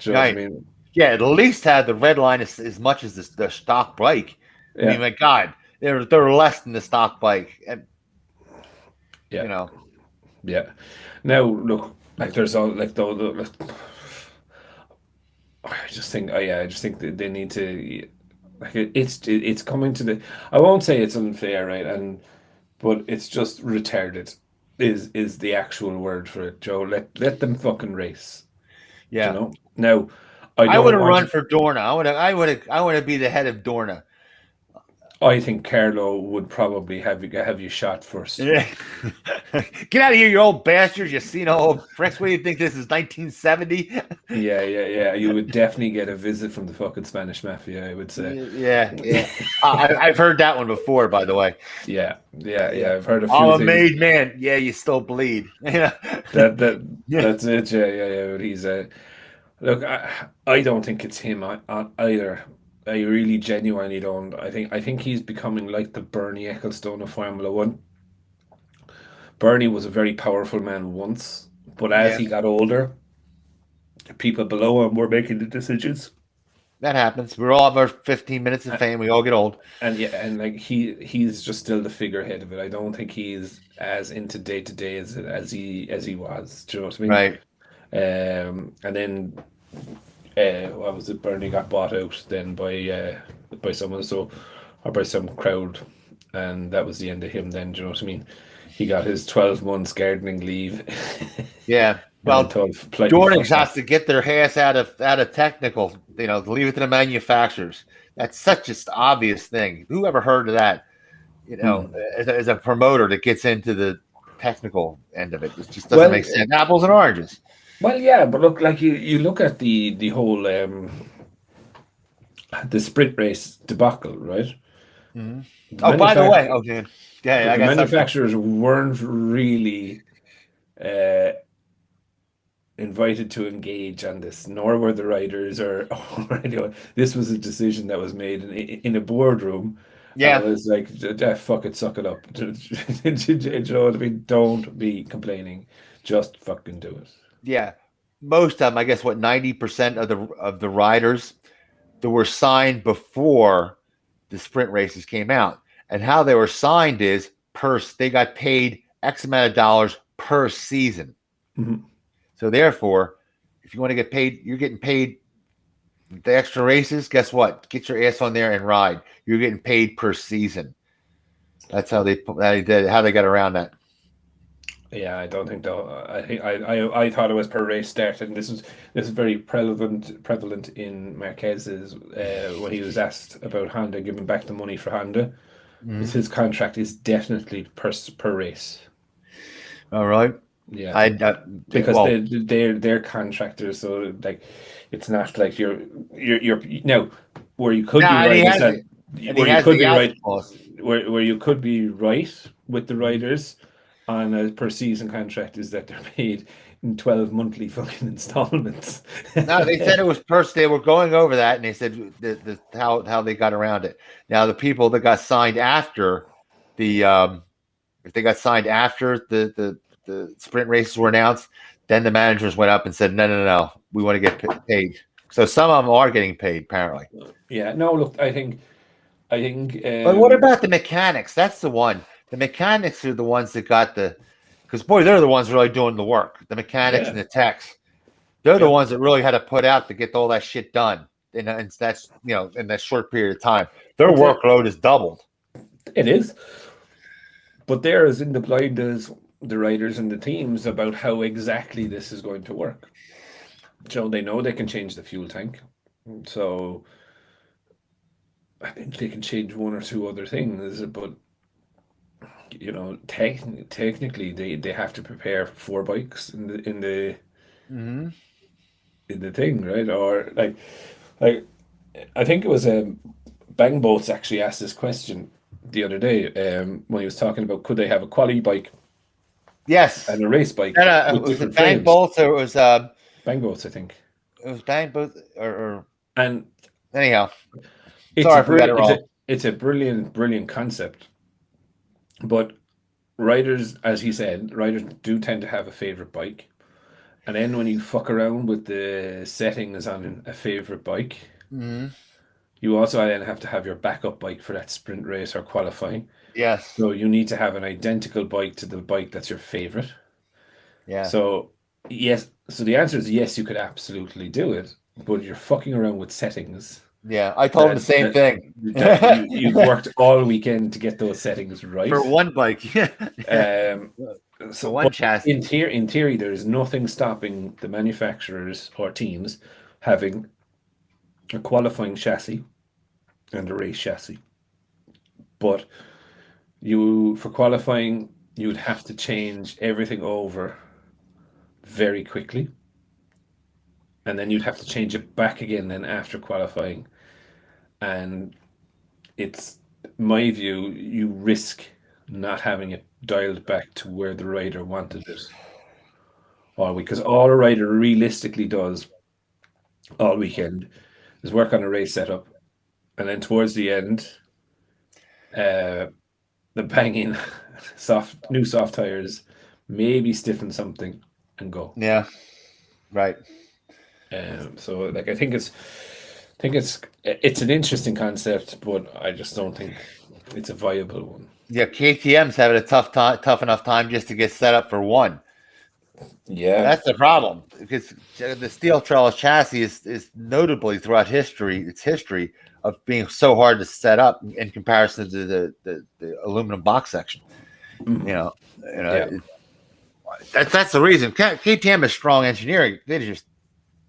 you know what I mean? Yeah, at least have the red line as much as the stock bike. I mean, my God, they're less than the stock bike. And, Yeah. Now look, like there's all like I just think that they need to like it's coming to the. I won't say it's unfair, right? But it's just retarded. Is the actual word for it, Joe? Let them fucking race. Yeah. You know? Now, I would have run for Dorna. I want to be the head of Dorna. I think Carlo would probably have you shot first. Yeah. Get out of here, you old bastards! You seen old pricks. What do you think this is, 1970? Yeah. You would definitely get a visit from the fucking Spanish mafia, I would say. Yeah. I've heard that one before, by the way. Yeah. I've heard a few. I'm a made man. Yeah, you still bleed. Yeah. That's it. Yeah. But he's look. I don't think it's him either. I really genuinely don't. I think he's becoming like the Bernie Ecclestone of Formula One. Bernie was a very powerful man once, but as he got older, people below him were making the decisions. That happens. We all have our 15 minutes of fame. We all get old. And like he's just still the figurehead of it. I don't think he's as into day to day as he was. Do you know what I mean? Right. And then. What was it? Bernie got bought out then by someone, or by some crowd, and that was the end of him. Then, do you know what I mean? He got his 12 months gardening leave. Yeah, well, Dornings has to get their ass out of technical. Leave it to the manufacturers. That's such an obvious thing. Who ever heard of that? As a promoter that gets into the technical end of it, it just doesn't make sense. Apples and oranges. Well, yeah, but look, like you look at the whole the sprint race debacle, right? Mm-hmm. By the way, okay, yeah, the manufacturers weren't really invited to engage on this, nor were the riders, or anyway. This was a decision that was made in a boardroom. Yeah, it was like, fuck it, suck it up. Do you know what I mean? Don't be complaining, just fucking do it. Yeah, most of them, I guess, 90% of the riders that were signed before the sprint races came out, and how they were signed is they got paid X amount of dollars per season. Mm-hmm. So therefore, if you want to get paid, you're getting paid the extra races. Guess what? Get your ass on there and ride. You're getting paid per season. That's how they got around that. Yeah, I don't think though. I think I thought it was per race start, and this is very prevalent in Marquez's when he was asked about Honda giving back the money for Honda. Mhm. His contract is definitely per race. All right. Yeah, I because well, they're contractors, so like it's not like you're now where you could no, be right is that and he where you has could the be out right clause. where you could be right with the Mhm. riders on a per season contract is that they're paid in 12 monthly fucking installments. No, they said it was first. They were going over that, and they said how they got around it. Now, the people that got signed after the if they got signed after the sprint races were announced, then the managers went up and said, no, we want to get paid. So some of them are getting paid apparently. Yeah, no, look, I think But what about the mechanics? That's the one. The mechanics are the ones that got because boy, they're the ones really doing the work. The mechanics yeah, and the techs. They're the yeah, ones that really had to put out to get all that shit done. And that's in that short period of time. Their but workload is doubled. it is. But they're as in the blind as the riders and the teams about how exactly this is going to work. So they know they can change the fuel tank. So I think they can change one or two other things, but technically they have to prepare four bikes Mm-hmm. in the thing, right? Or like I think it was Bang Boats actually asked this question the other day when he was talking about could they have a quali bike Yes. and a race bike And, with was it different Bang frames. Bolts or Bang Boats, I think. it was Bang Bolts or And anyhow? it's a Sorry if we got it brilliant, wrong. it's a brilliant concept. But riders, as he said, riders do tend to have a favorite bike. And then when you fuck around with the settings on a favorite bike, Mm-hmm. you also then have to have your backup bike for that sprint race or qualifying. Yes. So you need to have an identical bike to the bike that's your favorite. Yeah. So yes, so the answer is yes, you could absolutely do it, but you're fucking around with settings Yeah. I told him the that same thing. you've worked all weekend to get those settings right. For one bike. Um, For so, one but chassis. in theory, there is nothing stopping the manufacturers or teams having a qualifying chassis and a race chassis. But for qualifying, you'd have to change everything over very quickly, and then you'd have to change it back again then after qualifying. And it's my view, you risk not having it dialed back to where the rider wanted it. Or because all a rider realistically does all weekend is work on a race setup, and then towards the end, uh, the banging new soft tires, maybe stiffen something and go. Yeah. Right. So like I think it's an interesting concept, but I just don't think it's a viable one. Yeah. KTM's having a tough enough time just to get set up for one. Yeah, That's the problem because the steel trellis chassis is notably throughout its history of being so hard to set up in comparison to the aluminum box section. You mhm, know, yeah, that's the reason. KTM is strong engineering.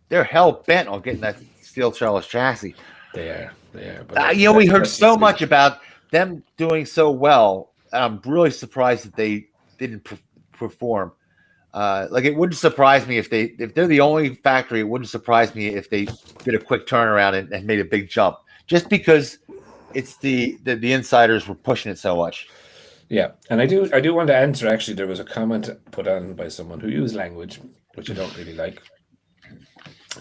They're hell bent on getting that steel trellis chassis. they are, but like We heard that's so just it. much about them doing so well. I'm really surprised that they didn't perform. Like it wouldn't surprise me if they're the only factory. It wouldn't surprise me if they did a quick turnaround and made a big jump, just because it's the insiders were pushing it so much. Yeah, and I do want to answer. Actually, there was a comment put on by someone who used language which I don't really like,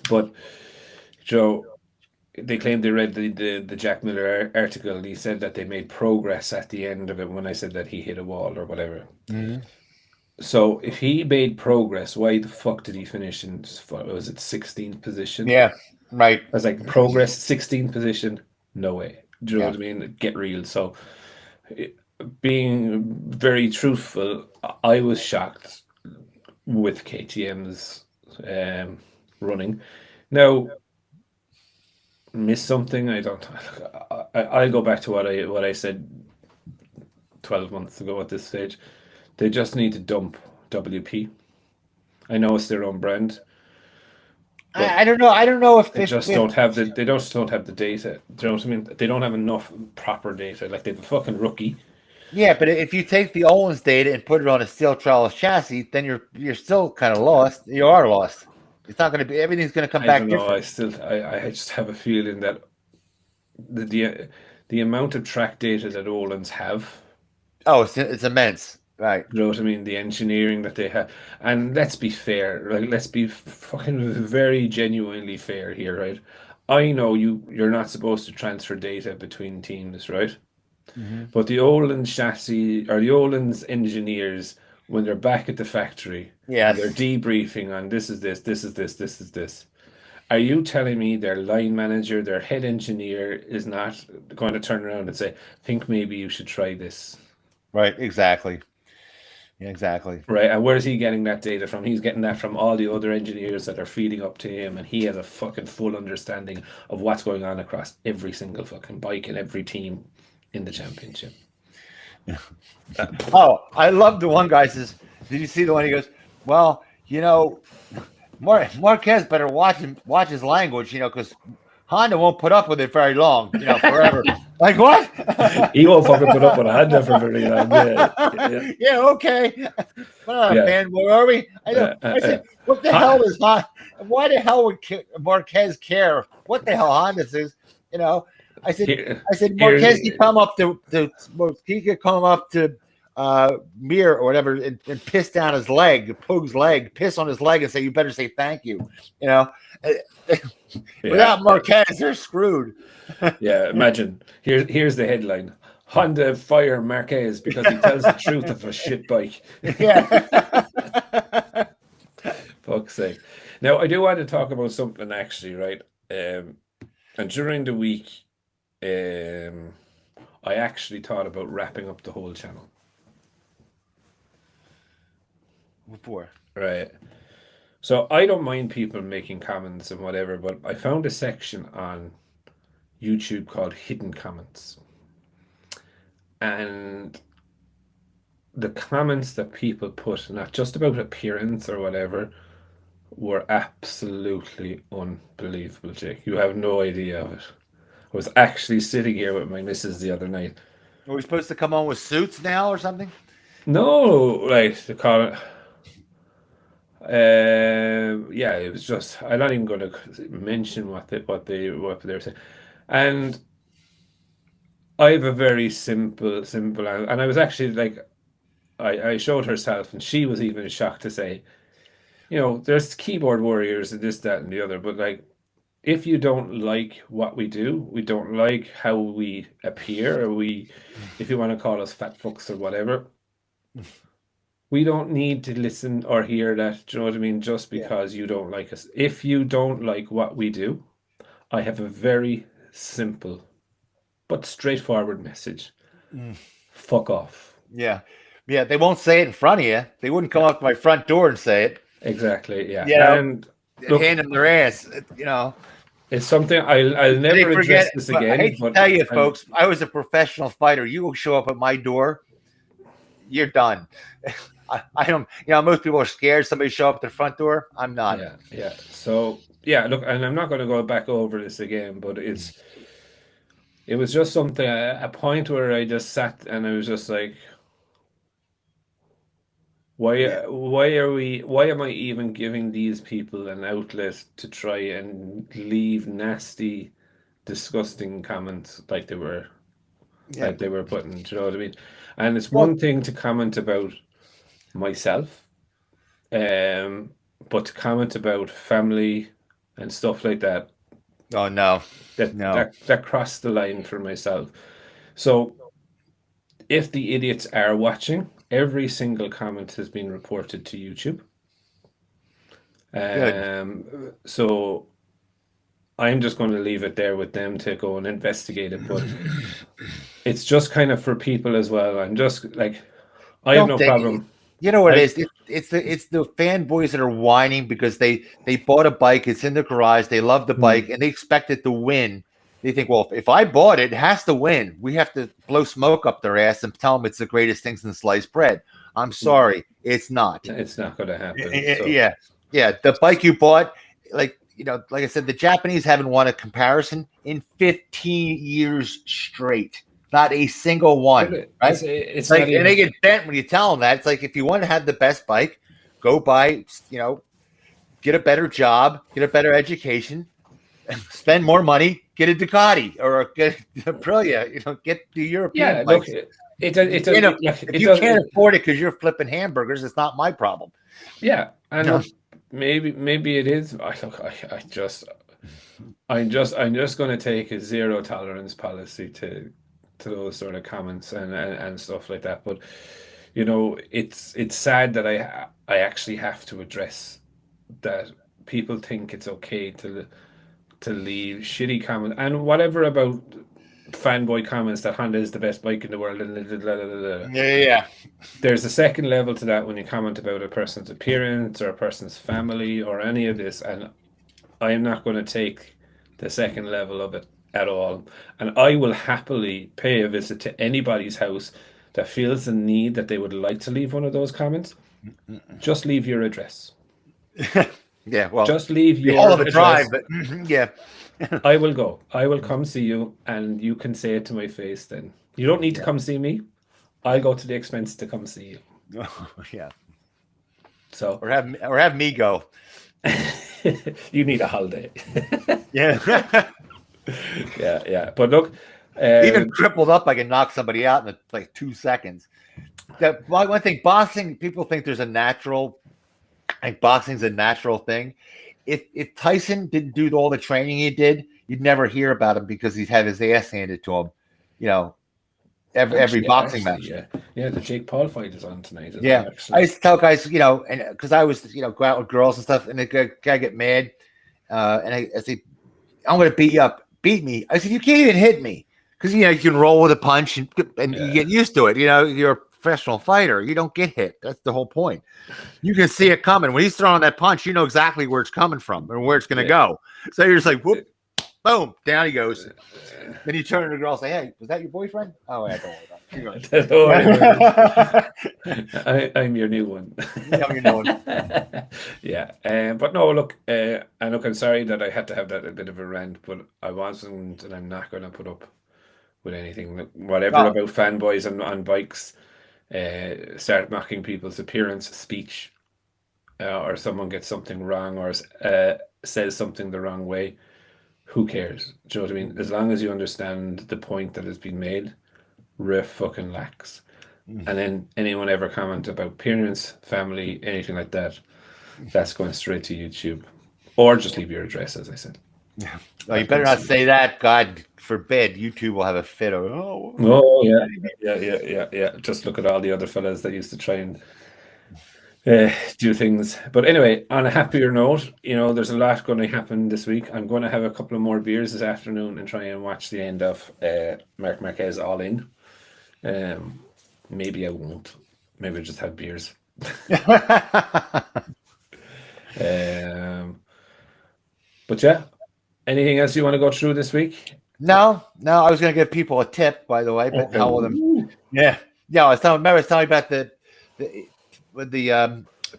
but Joe. They claimed they read the Jack Miller article, and he said that they made progress at the end of it when I said that he hit a wall or whatever. Mm-hmm. So if he made progress, why the fuck did he finish in, was it 16th position? Yeah, right. I was like, progress 16th position? No way. Do you know Yeah, what I mean? Get real. So it- being very truthful, I was shocked with KTM's running. Now, miss something? I don't. I'll go back to what I said 12 months ago at this stage. They just need to dump WP. I know it's their own brand, but I don't know. I don't know if they just don't have the data. Do you know what I mean? They don't have enough proper data. Like they have a fucking rookie. yeah, but if you take the Owens data and put it on a steel trellis chassis, then you're still kind of lost. You are lost. It's not going to be everything's going to come I back don't know. different. I just have a feeling that the amount of track data that Olan's have. Oh, it's immense, right? You know what I mean? The engineering that they have, and let's be fair. Like let's be fucking very genuinely fair here, right? I know you're not supposed to transfer data between teams, right? Mm-hmm. But the Oland's chassis or the Oland's engineers, when they're back at the factory and they're Yes, debriefing on this is this, this is this, this is this. Are you telling me their line manager, their head engineer is not going to turn around and say, think maybe you should try this? right. Exactly. Yeah, exactly. Right. And where's he getting that data from? He's getting that from all the other engineers that are feeding up to him, and he has a fucking full understanding of what's going on across every single fucking bike and every team in the championship. Oh, I love the one guy says, "Did you see the one?" He goes, "Well, Marquez better watch his language, because Honda won't put up with it very long, forever." Like what? He won't fucking put up with a Honda for very long. Yeah. Yeah, okay. What a Yeah. fanboy are we? I know. I said, what the hell is Honda? Why the hell would Marquez care? What the hell Honda says? I said Marquez could come up to Mir or whatever and piss down his leg, Poog's leg, piss on his leg and say, "You better say thank you." Without Marquez, they're screwed. Yeah, imagine. Here's the headline. Honda fire Marquez because he tells the truth of a shit bike. Yeah. Fuck's sake. Now, I do want to talk about something actually, right? And during the week, I actually thought about wrapping up the whole channel. Before. Right. So I don't mind people making comments and whatever, but I found a section on YouTube called Hidden Comments. And the comments that people put, not just about appearance or whatever, were absolutely unbelievable, Jake. You have no idea of it. I was actually sitting here with my missus the other night. Are we supposed to come on with suits now or something? No, right, the comment. Yeah, it was just. I'm not even going to mention what they were saying, and I have a very simple, and I was actually like, I showed herself, and she was even shocked to say, there's keyboard warriors and this, that, and the other, but like, if you don't like what we do, we don't like how we appear, or if you want to call us fat fucks or whatever. We don't need to listen or hear that, do you know what I mean, just because you don't like us. If you don't like what we do, I have a very simple but straightforward message. Fuck off. Yeah. Yeah, they won't say it in front of you. They wouldn't come up to my front door and say it. Exactly, yeah. And hand them their ass, It's something I'll never address this again. I hate to tell you, folks, I was a professional fighter. You will show up at my door, you're done. I don't, most people are scared somebody show up at their front door. I'm not. Yeah. So, look, and I'm not going to go back over this again, but it was just something, a point where I just sat and I was just like, why am I even giving these people an outlet to try and leave nasty, disgusting comments like they were putting, do you know what I mean? And it's one thing to comment about myself, but to comment about family and stuff like that. Oh no. That crossed the line for myself. So if the idiots are watching, every single comment has been reported to YouTube. So I'm just going to leave it there with them to go and investigate it. But it's just kind of for people as well. I'm just like, I have no problem. You know what it is? It's the fanboys that are whining because they bought a bike. It's in their garage. They love the bike and they expect it to win. They think, well, if I bought it, it has to win. We have to blow smoke up their ass and tell them it's the greatest thing since sliced bread. I'm sorry, it's not. It's not going to happen. So Yeah, yeah. The bike you bought, like like I said, the Japanese haven't won a comparison in 15 years straight. Not a single one, right? it's Like, not and even. they get bent when you tell them that. It's like, if you want to have the best bike, go buy, get a better job, get a better education, spend more money, get a Ducati or get a Aprilia, get the European Yeah, look, bikes. it If you can't afford it because you're flipping hamburgers, it's not my problem. Yeah, and look, maybe it is. I'm just going to take a zero tolerance policy to those sort of comments and stuff like that. But it's sad that I actually have to address that people think it's okay to leave shitty comments and whatever about fanboy comments that Honda is the best bike in the world and Yeah. there's a second level to that when you comment about a person's appearance or a person's family or any of this, and I am not going to take the second level of it at all. And I will happily pay a visit to anybody's house that feels the need that they would like to leave one of those comments. Just leave your address. Yeah, well, just leave your hell of a address. drive, but yeah. I will go. I will come see you, and you can say it to my face. Then you don't need to come see me. I'll go to the expense to come see you. Yeah. So or have me go. You need a holiday. Yeah. yeah. But look, even crippled up, I can knock somebody out in like 2 seconds. One thing, boxing, people think there's a natural. Like, boxing's a natural thing. If Tyson didn't do all the training he did, you'd never hear about him because he's had his ass handed to him. Every boxing match. Yeah, the Jake Paul fight is on tonight. Yeah, I used to tell guys, and because I was, go out with girls and stuff, and the guy get mad, and I said, "I'm going to beat you up, beat me." I said, "You can't even hit me because you can roll with a punch and you get used to it. You're a professional fighter. You don't get hit. That's the whole point. You can see it coming when he's throwing that punch. You know exactly where it's coming from and where it's going to go. So you're just like, whoop. Boom, down he goes. Then you turn to the girl and say, "Hey, was that your boyfriend?" "Oh, yeah, don't worry about it." I'm your new one. Yeah, I'm your new one. Yeah, but no, look, I'm sorry that I had to have that a bit of a rant, but I wasn't, and I'm not going to put up with anything. Whatever about fanboys on bikes, start mocking people's appearance, speech, or someone gets something wrong or says something the wrong way. Who cares? Do you know what I mean? As long as you understand the point that has been made, fucking lax. And then anyone ever comment about appearance, family, anything like that, that's going straight to YouTube. Or just leave your address, as I said. Yeah. Oh, you better not say that. God forbid. YouTube will have a fit. Yeah. Just look at all the other fellas that used to try and do things. But anyway, on a happier note, there's a lot going to happen this week. I'm going to have a couple of more beers this afternoon and try and watch the end of Marc Marquez All In. Maybe I won't. Maybe I'll just have beers. But yeah, anything else you want to go through this week? No. I was going to give people a tip, by the way, but hell with them. Yeah. I was telling about the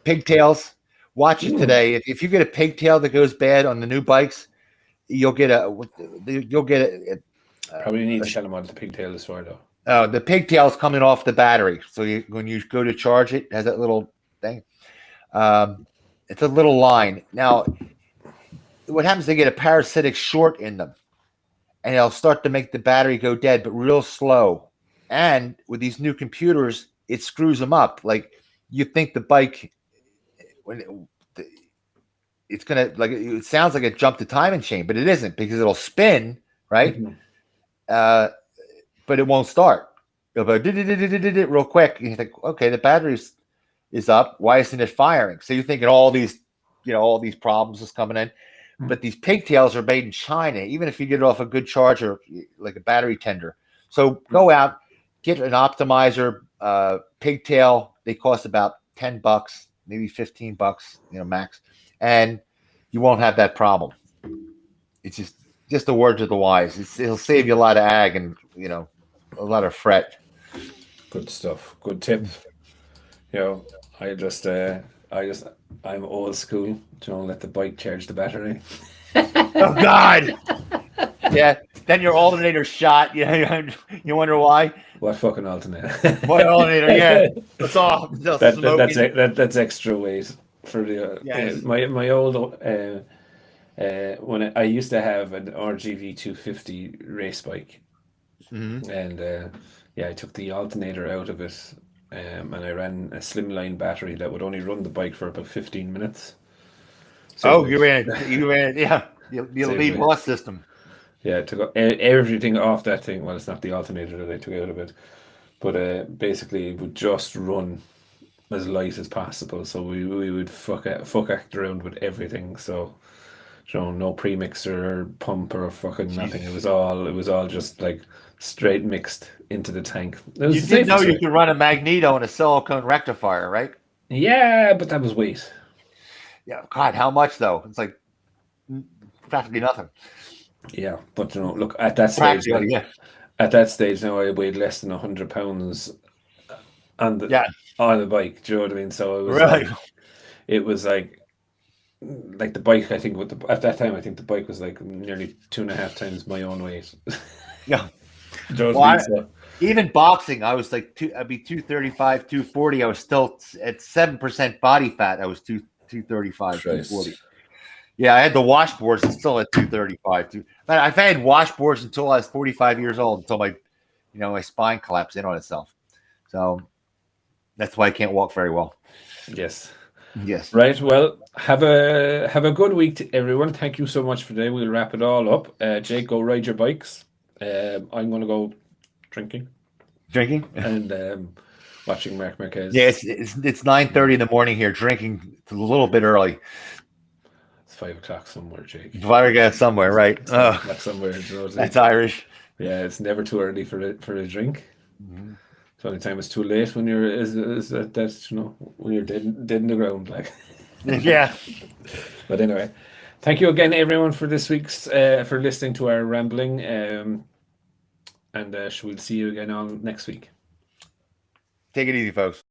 pigtails. Watch it today. If you get a pigtail that goes bad on the new bikes, you'll get probably need to tell them what the pigtail is for, though. The pigtail's coming off the battery. So when you go to charge it has that little thing. It's a little line. Now, what happens? They get a parasitic short in them, and it'll start to make the battery go dead, but real slow. And with these new computers, it screws them up. Like, you think the bike, it's gonna, like, it sounds like it jumped a timing chain, but it isn't, because it'll spin, right? But it won't start. It'll go real quick, and you think, okay, the battery is up. Why isn't it firing? So you're thinking all these problems is coming in. But these pigtails are made in China. Even if you get it off a good charger, like a battery tender. So go out, get an optimizer pigtail. They cost about $10, maybe $15, max, and you won't have that problem. It's just just a word to the wise. It'll save you a lot of ag and a lot of fret. Good stuff. Good tip. You know, I'm old school. Let the bike charge the battery. Oh God. Yeah. Then your alternator's shot. Yeah. You wonder why? What fucking alternator? What alternator? Yeah. It's all that's extra weight for the yes. my old when I used to have an RGV 250 race bike, and I took the alternator out of it, and I ran a slimline battery that would only run the bike for about 15 minutes. So you ran yeah, the lead loss system. Yeah, I took everything off that thing. Well, it's not the alternator that I took out of it, but basically it would just run as light as possible. So we would fuck act around with everything. So no premixer or pump or fucking nothing. It was all just like straight mixed into the tank. You did know you could run a magneto and a silicone rectifier, right? Yeah, but that was weight. Yeah, God, how much though? It's like practically nothing. Yeah, but look at that stage. At that stage now, I weighed less than 100 pounds on the bike. Do you know what I mean? So it was it was like the bike. I think at that time, I think the bike was like nearly 2.5 times my own weight. Yeah. Even boxing, I was like I'd be 235, 240. I was still at 7% body fat. I was 235, 240. Yeah, I had the washboards and still at 235. I've had washboards until I was 45 years old, until my spine collapsed in on itself. So that's why I can't walk very well. Yes. Right. Well, have a good week to everyone. Thank you so much for today. We'll wrap it all up. Jake, go ride your bikes. I'm going to go drinking, and watching Marc Marquez. Yeah, it's 9:30 in the morning here. Drinking. It's a little bit early. It's 5 o'clock somewhere, Jake. 5 o'clock somewhere, right? 5 o'clock somewhere. That's Irish. Yeah, it's never too early for a drink. Mm-hmm. The only time it's too late when you're when you're dead in the ground, like. Yeah. But anyway, thank you again, everyone, for this week's for listening to our rambling. And we'll see you again on next week. Take it easy, folks.